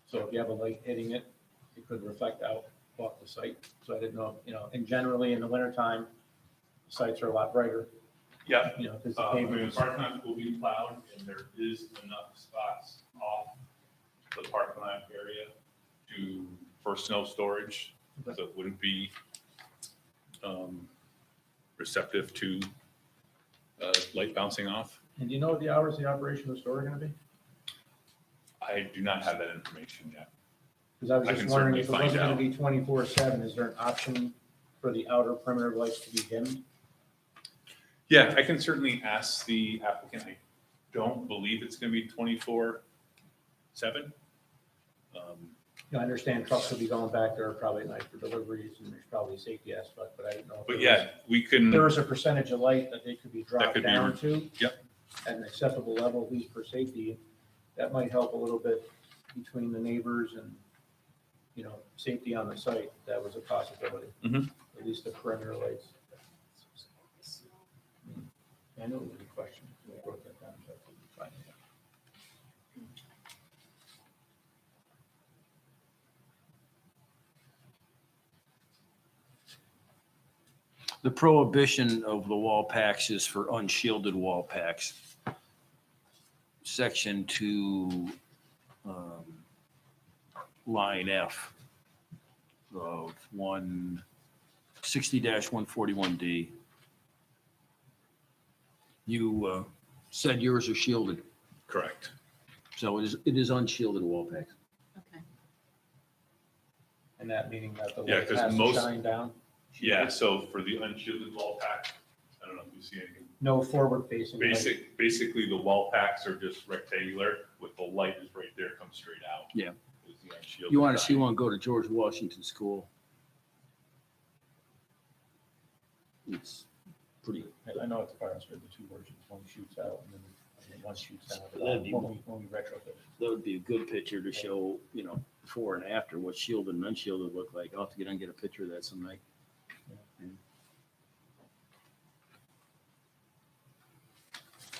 S5: So if you have a light hitting it, it could reflect out off the site. So I didn't know, and generally in the wintertime, sites are a lot brighter,
S8: Yeah,
S5: because the
S8: the
S5: pavement is.
S8: parking lot will be plowed and there is enough spots off the parking lot area for snow storage.
S5: Okay.
S8: So it wouldn't be receptive to light bouncing off.
S5: And do you know what the hours of the operation of the store are going to be?
S8: I do not have that information yet.
S5: Because I was
S8: I
S5: just
S8: can
S5: wondering if it
S8: certainly
S5: wasn't
S8: find
S5: going to be 24/7, is there an option for the outer perimeter lights to be dimmed?
S8: Yeah, I can certainly ask the applicant. I don't believe it's going to be 24/7.
S5: I understand trucks will be going back there probably at night for deliveries, and there's probably a safety aspect, but I didn't know. if
S8: But
S5: there
S8: yeah, we
S5: was-
S8: can.
S5: There was a percentage of light that they could be dropped
S8: could be
S5: down to.
S8: Yep.
S5: At an acceptable level, at least for safety. That might help a little bit between the neighbors and, safety on the site. That was a possibility.
S8: Mhm.
S5: At least the perimeter lights. I know it was a question. I wrote that down, so I couldn't find it.
S3: The prohibition of the wall packs is for unshielded wall packs. Section 2, line F. of 160-141D. You said yours are shielded,
S8: Correct.
S3: so it is unshielded wall packs.
S1: Okay.
S5: And that meaning that the
S8: Yeah,
S5: light
S8: 'cause
S5: has to
S8: most-
S5: shine down?
S8: Yeah, so for the unshielded wall pack, I don't know if you see anything.
S5: No forward facing.
S8: Basically, the wall packs are just rectangular with the light is right there, comes straight out.
S3: Yeah.
S8: Is the unshielded
S3: You want to see
S8: side.
S3: one, go to George Washington School. It's pretty,
S5: I know it's a fire escape, the two versions, one shoots out and then one shoots down.
S3: That'd be-
S5: When we retrofit it.
S3: that would be a good picture to show, before and after, what shielded and unshielded look like. I'll have to get on and get a picture of that some night.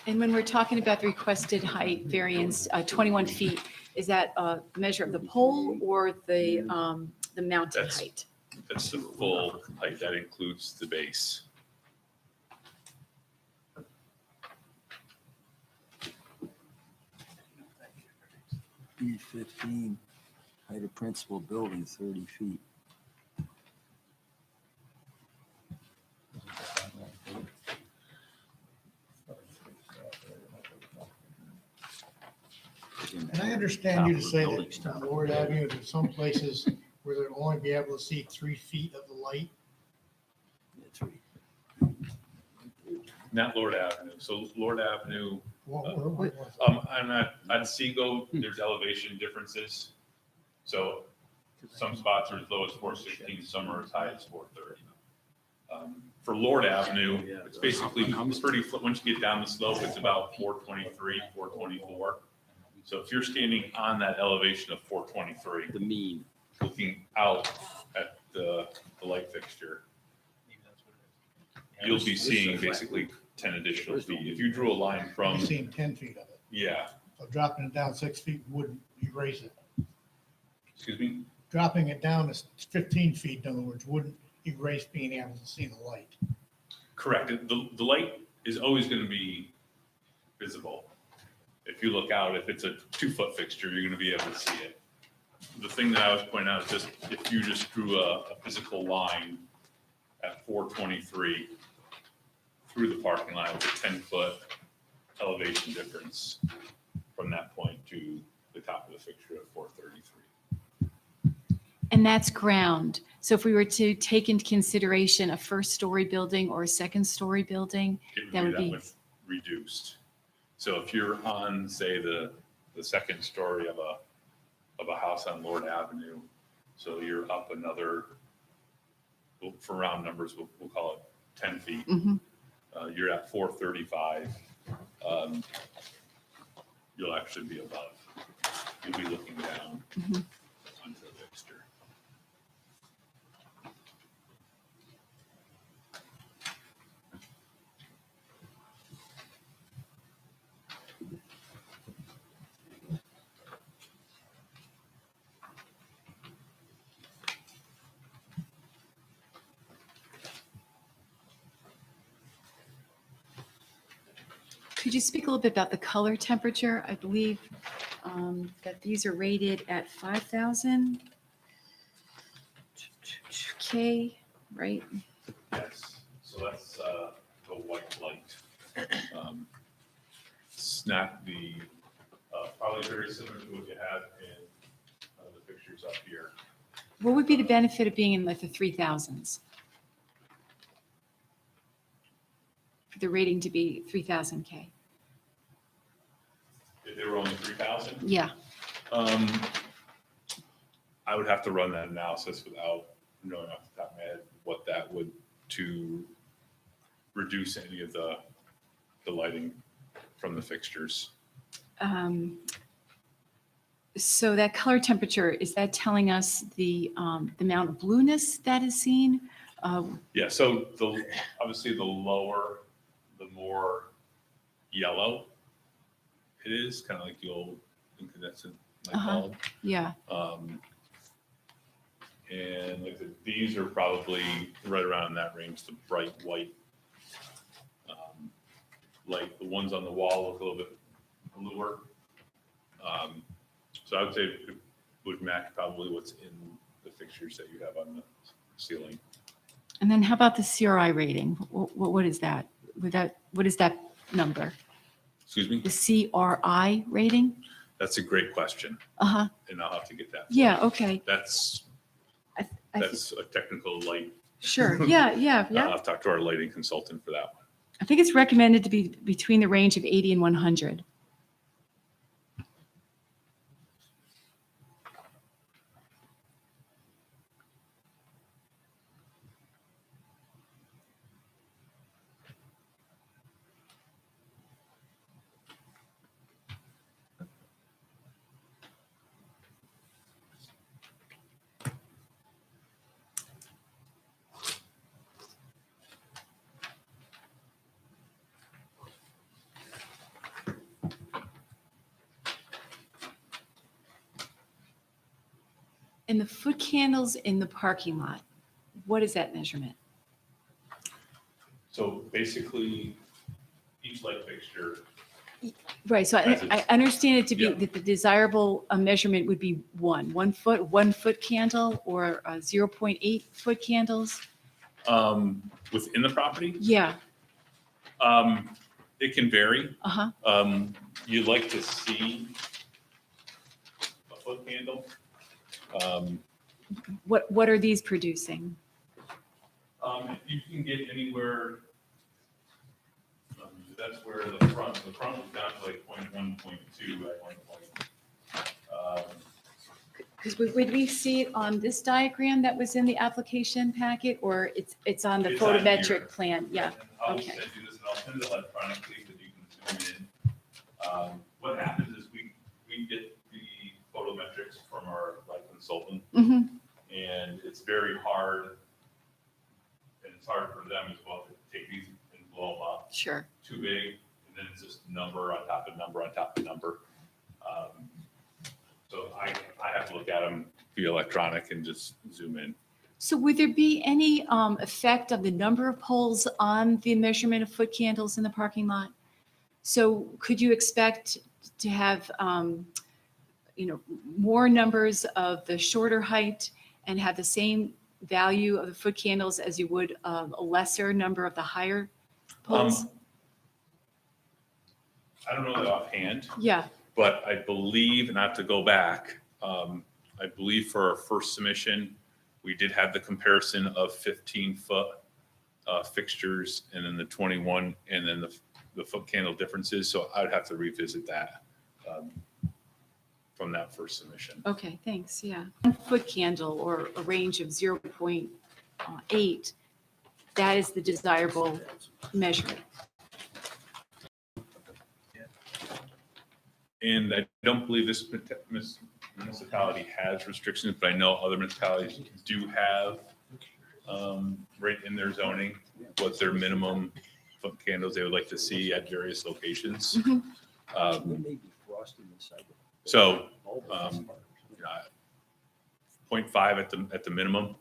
S1: And when we're talking about the requested height variance, 21 feet, is that a measure of the pole or the mounted
S8: That's-
S1: height?
S8: That's the full height. That includes the base.
S3: B15, height of principal building, 30 feet.
S7: And I understand you to say that on Lord Avenue, there's some places where they'll only be able to see 3 feet of the light.
S8: Not Lord Avenue. So Lord Avenue,
S7: What was it?
S8: on Seago, there's elevation differences. So some spots are as low as 416, some are as high as 430. For Lord Avenue, it's basically pretty, once you get down the slope, it's about 423, 424. So if you're standing on that elevation of 423,
S3: The mean.
S8: looking out at the light fixture, you'll be seeing basically 10 additional feet. If you drew a line from,
S7: You've seen 10 feet of it.
S8: yeah,
S7: So dropping it down 6 feet wouldn't erase it.
S8: excuse me?
S7: Dropping it down to 15 feet, in other words, wouldn't erase being able to see the light.
S8: Correct. The light is always going to be visible. If you look out, if it's a 2-foot fixture, you're going to be able to see it. The thing that I was pointing out is just if you just drew a physical line at 423 through the parking lot with a 10-foot elevation difference from that point to the top of the fixture at 433.
S1: And that's ground. So if we were to take into consideration a first-story building or a second-story building,
S8: It
S1: That
S8: would
S1: would
S8: be
S1: be-
S8: that much reduced. So if you're on, say, the second story of a house on Lord Avenue, so you're up another, well, for round numbers, we'll call it 10 feet.
S1: mhm,
S8: You're at 435. You'll actually be above. You'll be looking down
S1: mhm.
S8: onto the fixture.
S1: Could you speak a little bit about the color temperature? I believe that these are rated at 5,000 K, right?
S8: Yes, so that's the white light. It's not probably very similar to what you have in the pictures up here.
S1: What would be the benefit of being in like the 3,000s? For the rating to be 3,000 K?
S8: If they were only 3,000,
S1: Yeah,
S8: I would have to run that analysis without knowing off the top of my head what that would to reduce any of the lighting from the fixtures.
S1: So that color temperature, is that telling us the amount of blueness that is seen?
S8: Yeah, so obviously the lower, the more yellow it is, kind of like the old incandescent light
S1: Uh-huh.
S8: bulb.
S1: Yeah,
S8: And like these are probably right around in that range, the bright white light. The ones on the wall look a little bit bluer. So I would say it would match probably what's in the fixtures that you have on the ceiling.
S1: And then how about the CRI rating? What is that? What is that number?
S8: Excuse me?
S1: The CRI rating?
S8: That's a great question,
S1: Uh-huh.
S8: and I'll have to get that.
S1: Yeah, okay.
S8: That's
S1: I
S8: a technical light.
S1: Sure. Yeah, yeah,
S8: I'll
S1: yeah.
S8: have to talk to our lighting consultant for that one.
S1: I think it's recommended to be between the range of 80 and 100. And the foot candles in the parking lot, what is that measurement?
S8: So basically, each light fixture,
S1: Right, so
S8: As
S1: I understand it to be
S8: yeah.
S1: that the desirable measurement would be 1 foot candle or 0.8 foot candles?
S8: within the property,
S1: Yeah,
S8: it can vary.
S1: uh-huh,
S8: You'd like to see a foot candle.
S1: what are these producing?
S8: You can get anywhere, that's where the front was down to like 0.1, 0.2 at one point.
S1: Because would we see it on this diagram that was in the application packet, or it's on the
S8: It's on here.
S1: photometric plan? Yeah,
S8: And I'll
S1: okay.
S8: send you this, and I'll send it electronically so you can zoom in. What happens is we get the photometrics from our light consultant,
S1: Mhm.
S8: and it's very hard, and it's hard for them as well to take these and blow them up
S1: Sure.
S8: too big, and then it's just number on top of number on top of number. So I have to look at them via electronic and just zoom in.
S1: So would there be any effect of the number of poles on the measurement of foot candles in the parking lot? So could you expect to have, more numbers of the shorter height and have the same value of the foot candles as you would of a lesser number of the higher poles?
S8: I don't know that offhand,
S1: Yeah,
S8: but I believe, and I have to go back, I believe for our first submission, we did have the comparison of 15-foot fixtures and then the 21 and then the foot candle differences. So I'd have to revisit that from that first submission.
S1: okay, thanks, yeah. 1 foot candle or a range of 0.8, that is the desirable measurement.
S8: And I don't believe this municipality has restrictions, but I know other municipalities do have right in their zoning what their minimum foot candles they would like to see at various locations.
S1: Mhm.
S8: So, 0.5 at the minimum.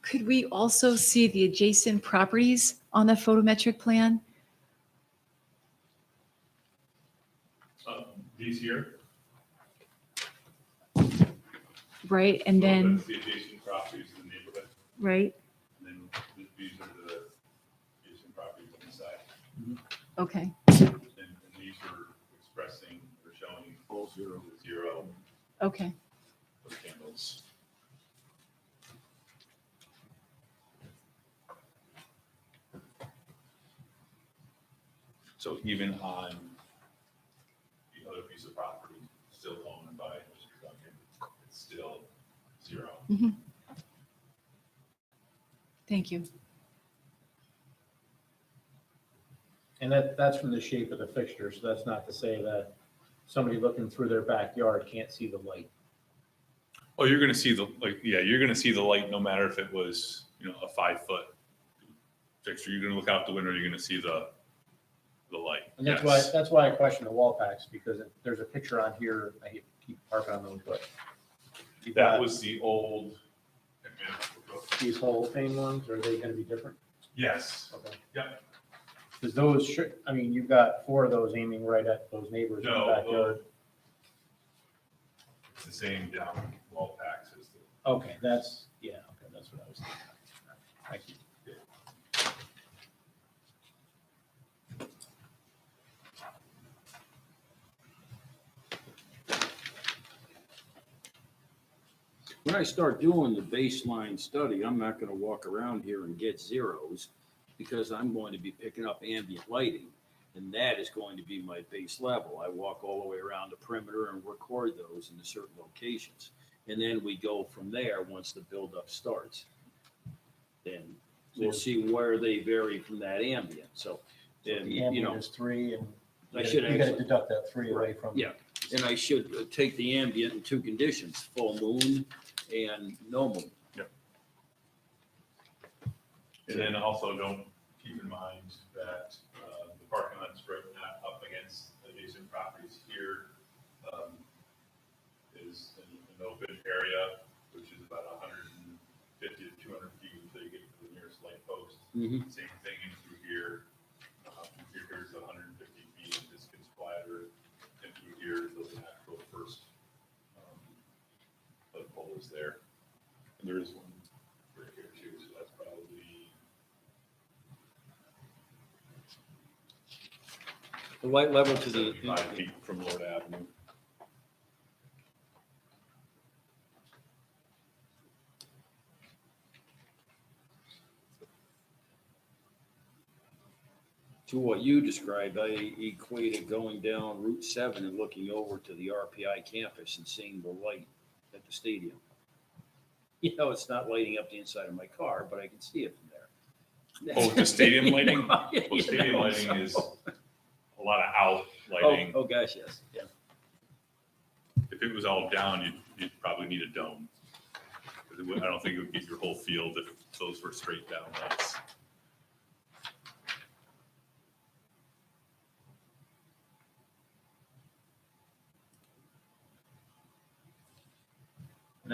S1: Could we also see the adjacent properties on the photometric plan?
S8: These here.
S1: Right, and then,
S8: That's the adjacent properties in the neighborhood.
S1: right,
S8: And then these are the adjacent properties on the side.
S1: Okay,
S8: And these are expressing, or showing full zero
S1: okay.
S8: for candles. So even on the other piece of property, still owned by Mr. Duncan, it's still zero.
S1: Thank you.
S5: And that's from the shape of the fixture, so that's not to say that somebody looking through their backyard can't see the light.
S8: Oh, you're gonna see you're gonna see the light no matter if it was, a 5-foot fixture. You're gonna look out the window, you're gonna see the light.
S5: And that's
S8: Yes.
S5: why I question the wall packs, because there's a picture on here, I hate to keep harping on those, but you've
S8: That
S5: got
S8: was the old.
S5: these whole thing ones, are they gonna be different?
S8: Yes.
S5: Okay.
S8: Yep.
S5: Because those should, you've got 4 of those aiming right at those neighbors in the
S8: No,
S5: backyard.
S8: it's the same down wall packs as the.
S5: Okay, that's what I was thinking. Thank you.
S3: When I start doing the baseline study, I'm not gonna walk around here and get zeros because I'm going to be picking up ambient lighting. And that is going to be my base level. I walk all the way around the perimeter and record those in certain locations. And then we go from there once the buildup starts. Then we'll see where they vary from that ambient. So, then,
S5: The ambient is 3, and
S3: I should
S5: you gotta
S3: actually-
S5: deduct that 3 away from.
S3: Yeah, and I should take the ambient in 2 conditions, full moon and no moon.
S8: And then also don't keep in mind that the parking lot's right now up against adjacent properties here is an open area, which is about 150 to 200 feet until you get to the nearest light post.
S3: Mhm.
S8: Same thing in through here. Here's 150 feet, and this gets quieter. And through here, the actual first light pole is there. And there is one right here too, so that's probably.
S3: The light level to the,
S8: 75 feet from Lord Avenue.
S3: to what you described, I equated going down Route 7 and looking over to the RPI campus and seeing the light at the stadium. It's not lighting up the inside of my car, but I can see it from there.
S8: Oh, the stadium lighting? Well,
S3: You
S8: stadium
S3: know,
S8: lighting
S3: so-
S8: is a lot of out
S3: Oh,
S8: lighting.
S3: oh, gosh, yes, yeah.
S8: If it was all down, you'd probably need a dome. 'Cause I don't think it would get your whole field if those were straight down lights.
S5: And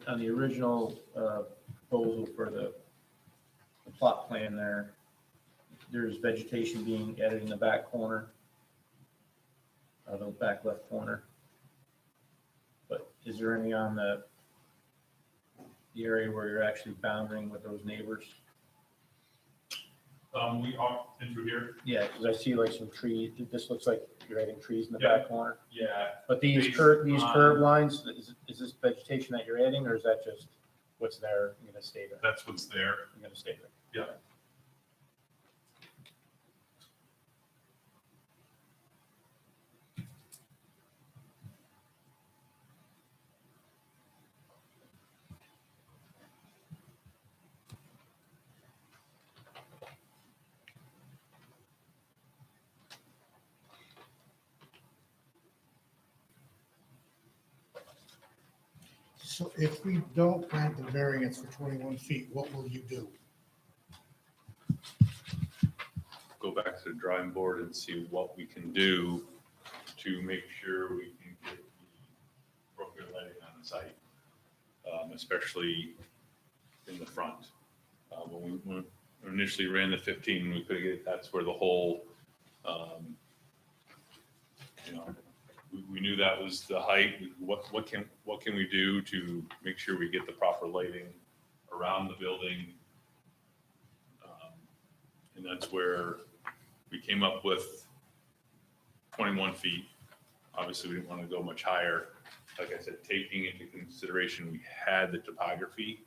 S5: on the original proposal for the plot plan there, there's vegetation being added in the back corner, the back left corner. But is there any on the area where you're actually bounding with those neighbors?
S8: We are in through here.
S5: Yeah, because I see like some trees, this looks like you're adding trees in the
S8: Yeah.
S5: back corner.
S8: Yeah,
S5: But these
S8: Based
S5: curb
S8: on-
S5: lines, is this vegetation that you're adding, or is that just what's there, you're gonna stay there?
S8: that's what's there.
S5: You're gonna stay there?
S8: Yeah.
S7: So if we don't grant the variance for 21 feet, what will you do?
S8: Go back to the drawing board and see what we can do to make sure we can get the appropriate lighting on the site, especially in the front. When we initially ran the 15, we could get, that's where the whole, we knew that was the height. What can we do to make sure we get the proper lighting around the building? And that's where we came up with 21 feet. Obviously, we didn't want to go much higher. Like I said, taking into consideration, we had the topography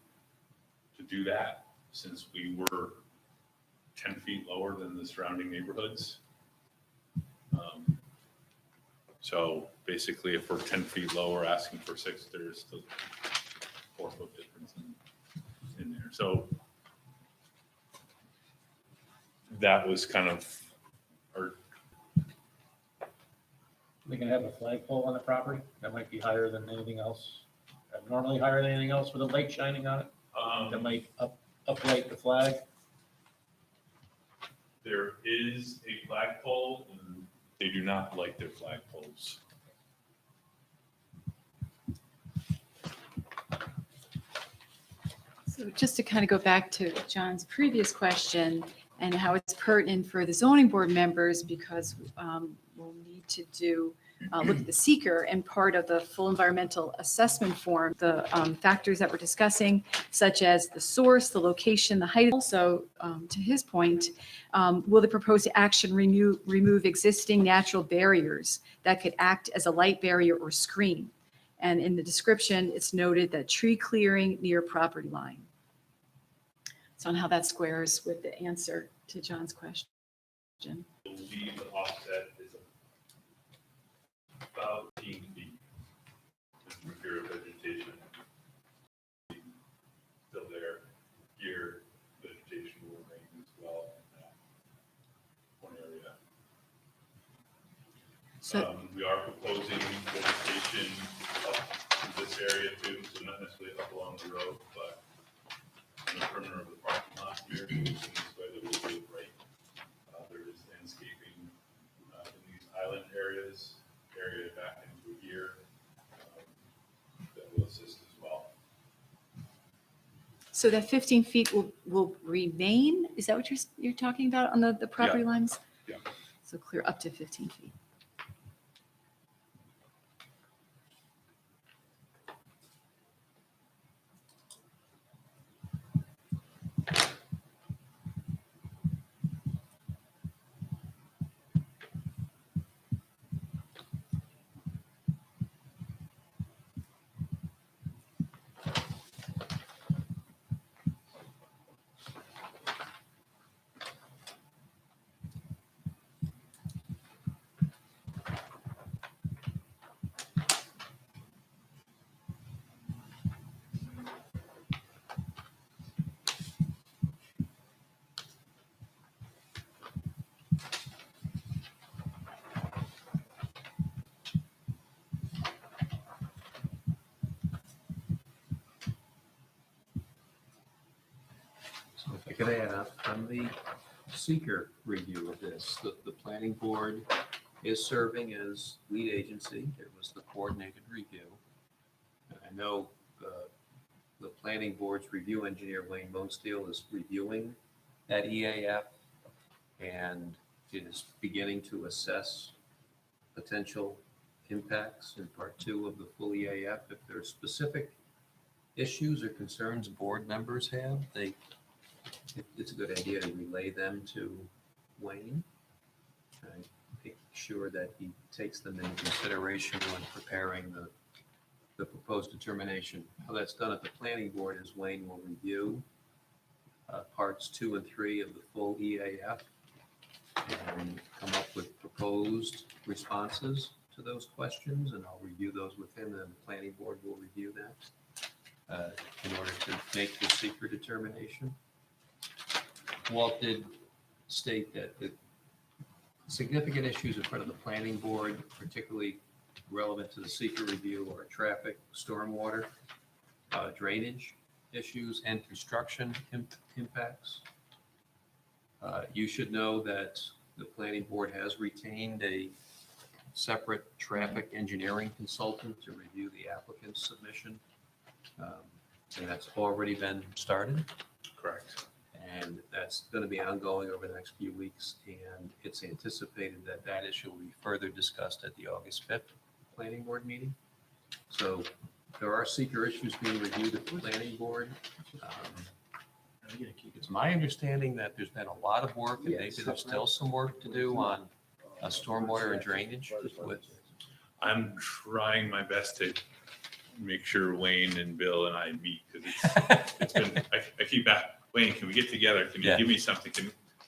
S8: to do that since we were 10 feet lower than the surrounding neighborhoods. So basically, if we're 10 feet lower, asking for 6, there's still 4-foot difference in there. So that was kind of our,
S5: We can have a flagpole on the property that might be higher than anything else, abnormally higher than anything else with a light shining on it, that might uplight the flag.
S8: there is a flagpole, and they do not like their flagpoles.
S1: So just to kind of go back to John's previous question and how it's pertinent for the zoning board members, because we'll need to look at the seeker and part of the full environmental assessment form, the factors that we're discussing, such as the source, the location, the height. Also, to his point, will the proposed action remove existing natural barriers that could act as a light barrier or screen? And in the description, it's noted that tree clearing near property line. So on how that squares with the answer to John's question.
S8: I believe the offset is about 15 feet. With material vegetation still there. Here, vegetation will remain as well in that one area.
S1: So,
S8: We are proposing vegetation up to this area too, so not necessarily up along the road, but on the perimeter of the parking lot here, in this way that we'll do it right. There is landscaping in these island areas, area back into here, that will assist as well.
S1: so that 15 feet will remain? Is that what you're talking about on the property lines?
S8: Yeah.
S1: So clear up to 15 feet.
S2: So if I could add on the seeker review of this, the planning board is serving as lead agency. It was the coordinated review. And I know the planning board's review engineer, Wayne Bonesteel, is reviewing that EAF and is beginning to assess potential impacts in part 2 of the full EAF. If there are specific issues or concerns board members have, it's a good idea to relay them to Wayne. Make sure that he takes them into consideration when preparing the proposed determination. How that's done at the planning board is Wayne will review parts 2 and 3 of the full EAF and come up with proposed responses to those questions, and I'll review those with him, and the planning board will review that in order to make the secret determination. Walt did state that the significant issues in front of the planning board, particularly relevant to the secret review, are traffic, stormwater, drainage issues, and construction impacts. You should know that the planning board has retained a separate traffic engineering consultant to review the applicant's submission. And that's already been started.
S8: Correct.
S2: And that's going to be ongoing over the next few weeks. And it's anticipated that that issue will be further discussed at the August 5th planning board meeting. So there are seeker issues being reviewed at the planning board. It's my understanding that there's been a lot of work and maybe there's still some work to do on stormwater and drainage with,
S8: I'm trying my best to make sure Wayne and Bill and I meet, because it's been, I keep asking, Wayne, can we get together? Can you
S2: Yeah.
S8: give me something?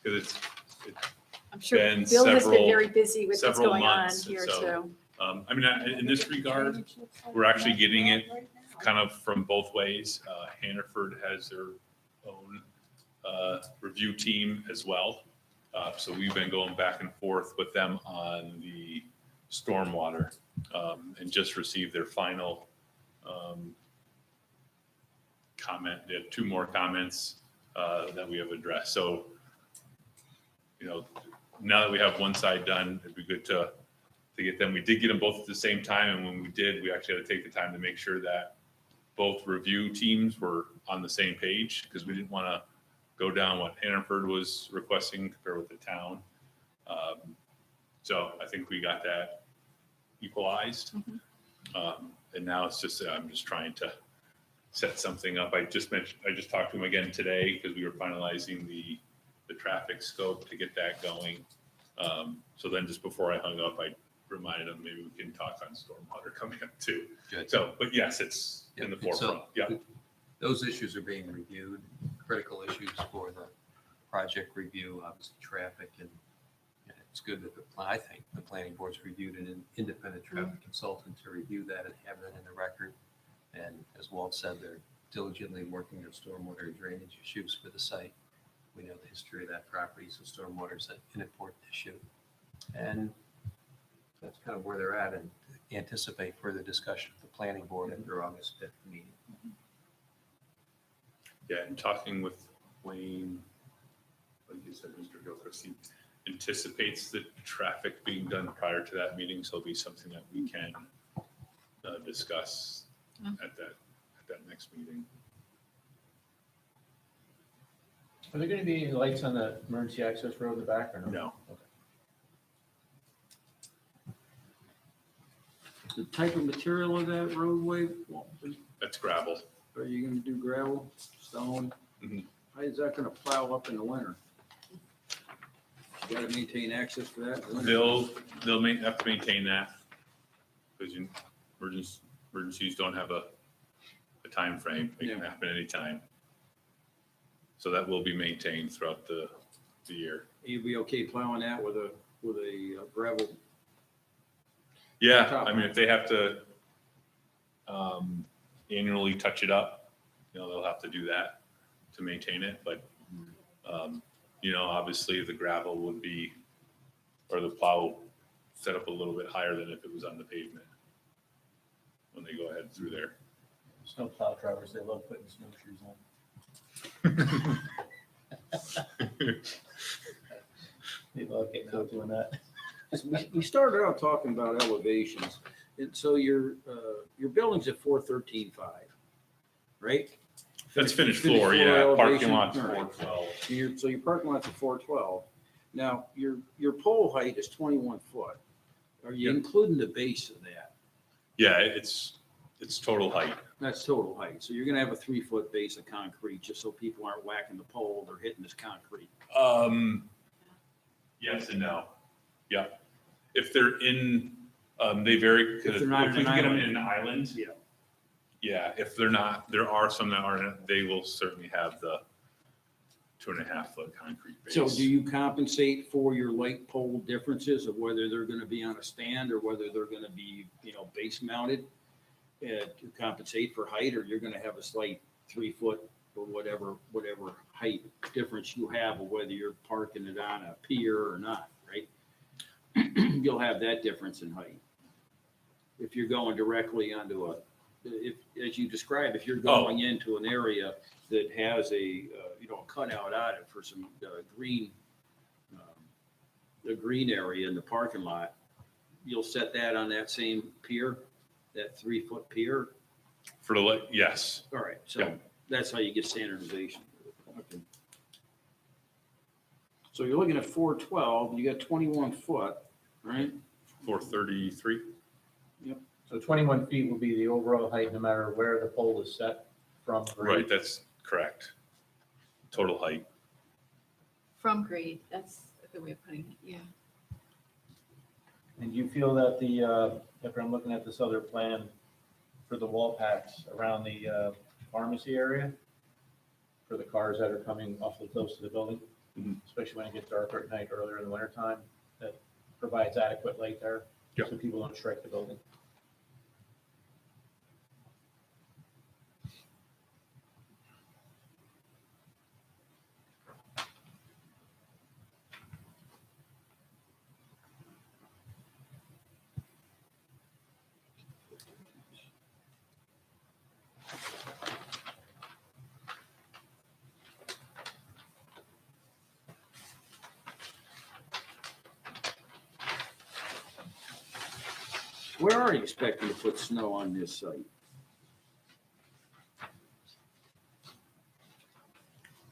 S8: Because it's,
S1: I'm sure
S8: been
S1: Bill has been
S8: several-
S1: very busy with what's
S8: several
S1: going on
S8: months, and
S1: here
S8: so-
S1: too.
S8: I mean, in this regard, we're actually getting it kind of from both ways. Hannaford has their own review team as well. So we've been going back and forth with them on the stormwater, and just received their final comment. They had 2 more comments that we have addressed. So, now that we have one side done, it'd be good to get them. We did get them both at the same time, and when we did, we actually had to take the time to make sure that both review teams were on the same page, because we didn't want to go down what Hannaford was requesting compared with the town. So I think we got that equalized. And now it's just, I'm just trying to set something up. I just talked to him again today, because we were finalizing the traffic scope to get that going. So then just before I hung up, I reminded him maybe we can talk on stormwater coming up too.
S2: Good.
S8: So, but yes, it's in the
S2: Yeah, so-
S8: forefront. Yeah.
S2: those issues are being reviewed, critical issues for the project review, obviously traffic, and it's good that I think the planning board's reviewed an independent traffic consultant to review that and have that in the record. And as Walt said, they're diligently working their stormwater and drainage issues for the site. We know the history of that property, so stormwater is an important issue. And that's kind of where they're at, and anticipate further discussion with the planning board at their August 5th meeting.
S8: Yeah, and talking with Wayne, like you said, Mr. Gilchrist, he anticipates the traffic being done prior to that meeting, so it'll be something that we can discuss at that next meeting.
S5: Are there going to be any lights on the emergency access road in the back or no?
S8: No.
S3: The type of material of that roadway, well,
S8: That's gravel.
S3: are you gonna do gravel, stone?
S8: Mhm.
S3: How is that gonna plow up in the winter? You gotta maintain access for that. in the winter.
S8: They'll have to maintain that, because emergencies don't have a time frame. It can
S3: Yeah.
S8: happen anytime. So that will be maintained throughout the year.
S3: You'd be okay plowing that with a gravel?
S8: Yeah,
S3: Top
S8: I mean, if they have to annually touch it up, they'll have to do that to maintain it, but obviously the gravel would be, or the plow set up a little bit higher than if it was on the pavement when they go ahead through there.
S5: Snow plow drivers, they love putting snowshoes on. They love getting out doing that.
S3: We started out talking about elevations, and so your building's at 413.5, right?
S8: That's finished
S3: Finished
S8: floor,
S3: floor
S8: yeah, parking
S3: elevation,
S8: lot's
S3: all right.
S8: 412.
S3: So your parking lot's at 412. Now, your pole height is 21 foot. Are you
S8: Yep.
S3: including the base of that?
S8: Yeah, it's total height.
S3: That's total height. So you're gonna have a 3 foot base of concrete, just so people aren't whacking the pole, they're hitting this concrete.
S8: Yes and no. Yeah. If they're in, they vary,
S3: If
S8: because
S3: they're not
S8: if we
S3: in an
S8: can get them
S3: island.
S8: in islands,
S3: Yeah.
S8: yeah, if they're not, there are some that aren't, they will certainly have the 2.5 foot concrete base.
S3: So do you compensate for your light pole differences of whether they're gonna be on a stand or whether they're gonna be, base mounted? To compensate for height, or you're gonna have a slight 3 foot or whatever height difference you have, or whether you're parking it on a pier or not, right? You'll have that difference in height. If you're going directly onto as you described, if you're going into an area that has a cutout on it for some green, the green area in the parking lot, you'll set that on that same pier, that 3 foot pier.
S8: For the light, yes.
S3: All right, so
S8: Yeah.
S3: that's how you get standardization. Okay. So you're looking at 412, you got 21 foot, right?
S8: 433.
S5: So 21 feet will be the overall height, no matter where the pole is set from. grade.
S8: Right, that's correct. total height.
S1: From grade, that's a good way of putting it, yeah.
S5: And do you feel that the, after I'm looking at this other plan for the wall packs around the pharmacy area, for the cars that are coming awfully close to the building,
S8: Mhm.
S5: especially when it gets darker at night, earlier in the wintertime, that provides adequate light there?
S8: Yeah.
S5: So people don't strike the building?
S3: Where are you expecting to put snow on this site?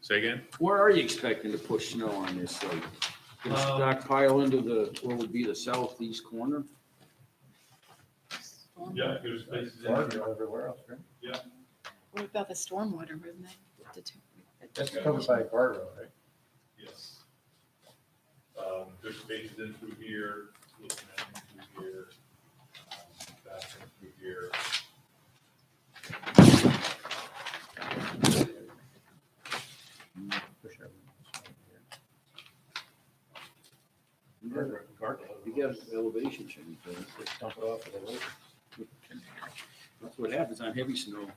S8: Say again?
S3: Where are you expecting to push snow on this site? Gonna stockpile into the, what would be the southeast corner?
S8: Yeah, there's places
S5: Guardrail everywhere else, right?
S1: What about the stormwater, wasn't that?
S5: That's covered by a guardrail, right?
S8: Yes. There's spaces in through here, looking at in through here, bathroom through here.
S5: Push everything.
S3: You got an elevation change there.
S5: Just dump it off with a loader.
S3: That's what happens on heavy snow.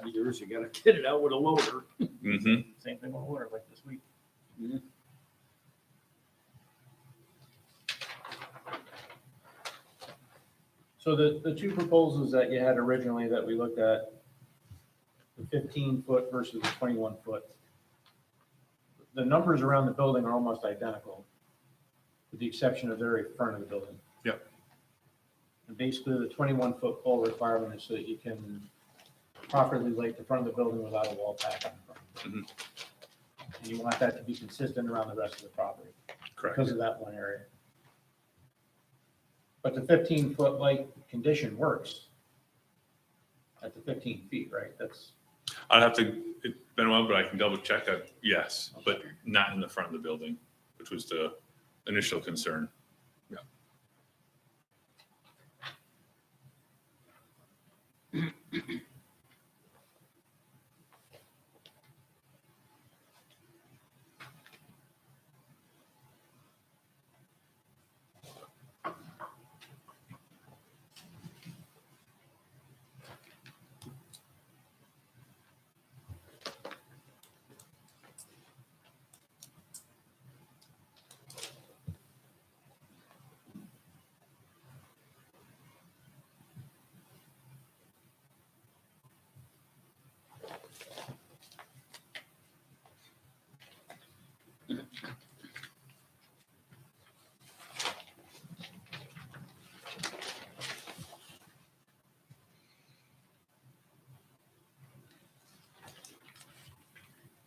S3: You gotta get it out with a loader.
S8: Mm-hmm.
S5: Same thing with water, like this week. So the two proposals that you had originally that we looked at, the 15-foot versus the 21-foot, the numbers around the building are almost identical, with the exception of the very front of the building.
S8: Yep.
S5: And basically, the 21-foot pole requirement is so that you can properly light the front of the building without a wall pack in front.
S8: Mhm.
S5: And you want that to be consistent around the rest of the property
S8: Correct.
S5: because of that one area. But the 15-foot light condition works at the 15 feet, right? That's,
S8: I'd have to, it's been a while, but I can double check that, yes, but not in the front of the building, which was the initial concern.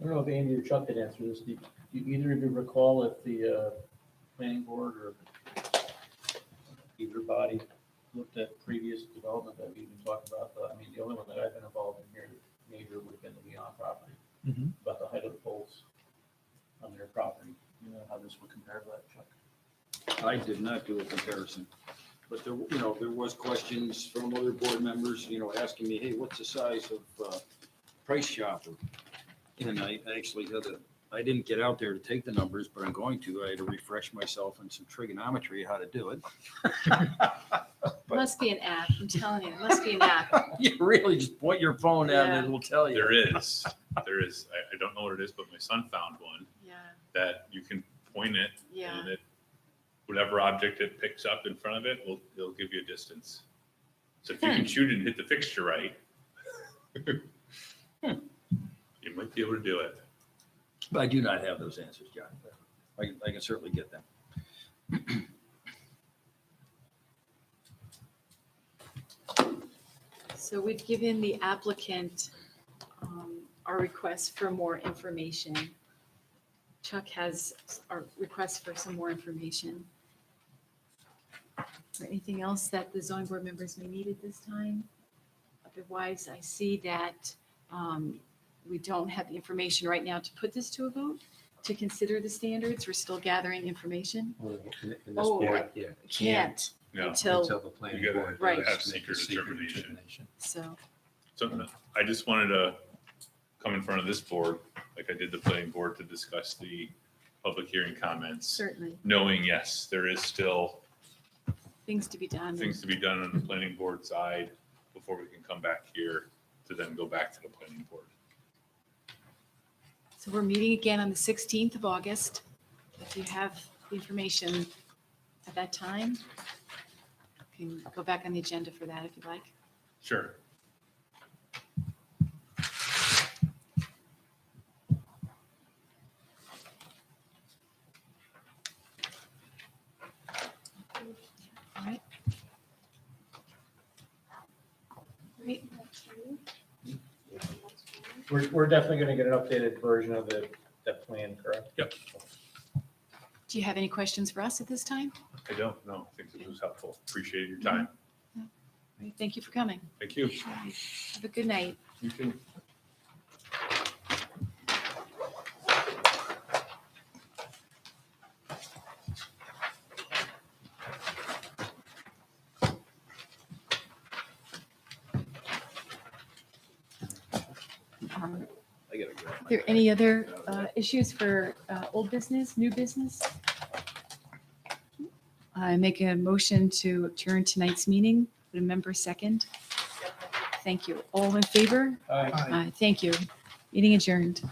S5: I don't know if Andy or Chuck could answer this. Do either of you recall if the planning board or either body looked at previous development that we even talked about? I mean, the only one that I've been involved in here major would have been the Leon property, about the height of the poles on their property. You know how this would compare to that, Chuck?
S3: I did not do a comparison, but there, there was questions from other board members, asking me, hey, what's the size of Price Chopper? And I actually I didn't get out there to take the numbers, but I'm going to. I had to refresh myself on some trigonometry, how to do it.
S1: Must be an app, I'm telling you, it must be an app.
S3: You really just point your phone at and it will tell you.
S8: There is. I don't know what it is, but my son found one
S1: Yeah,
S8: that you can point it
S1: yeah.
S8: and whatever object it picks up in front of it, it'll give you a distance. So if you can shoot it and hit the fixture right, you might be able to do it.
S3: But I do not have those answers, John. I can certainly get them.
S1: So we've given the applicant our request for more information. Chuck has our request for some more information. Is there anything else that the zoning board members may need at this time? Otherwise, I see that we don't have the information right now to put this to a vote, to consider the standards. We're still gathering information.
S2: In this
S1: Oh,
S2: board, yeah,
S1: Can't
S8: No,
S1: until,
S2: until the planning
S8: You gotta
S2: board.
S1: Right.
S2: does
S8: have
S2: make
S8: secret
S2: a secret
S8: determination.
S2: determination.
S1: so,
S8: so I just wanted to come in front of this board, like I did the planning board, to discuss the public hearing comments,
S1: certainly,
S8: knowing, yes, there is still
S1: things to be done.
S8: things to be done on the planning board side before we can come back here to then go back to the planning board.
S1: So we're meeting again on the 16th of August. If you have the information at that time, you can go back on the agenda for that if you'd like.
S8: Sure.
S1: All right. Great.
S5: We're definitely gonna get an updated version of that plan, correct?
S1: Do you have any questions for us at this time?
S8: I don't know. I think this was helpful. Appreciate your time.
S1: All right, thank you for coming.
S8: Thank you.
S1: All right, have a good night.
S8: You too.
S3: I gotta grab
S1: Are there any other issues for old business, new business? I make a motion to adjourn tonight's meeting. Would a member second? Thank you. All in favor?
S5: Aye.
S1: Aye. Thank you. Meeting adjourned.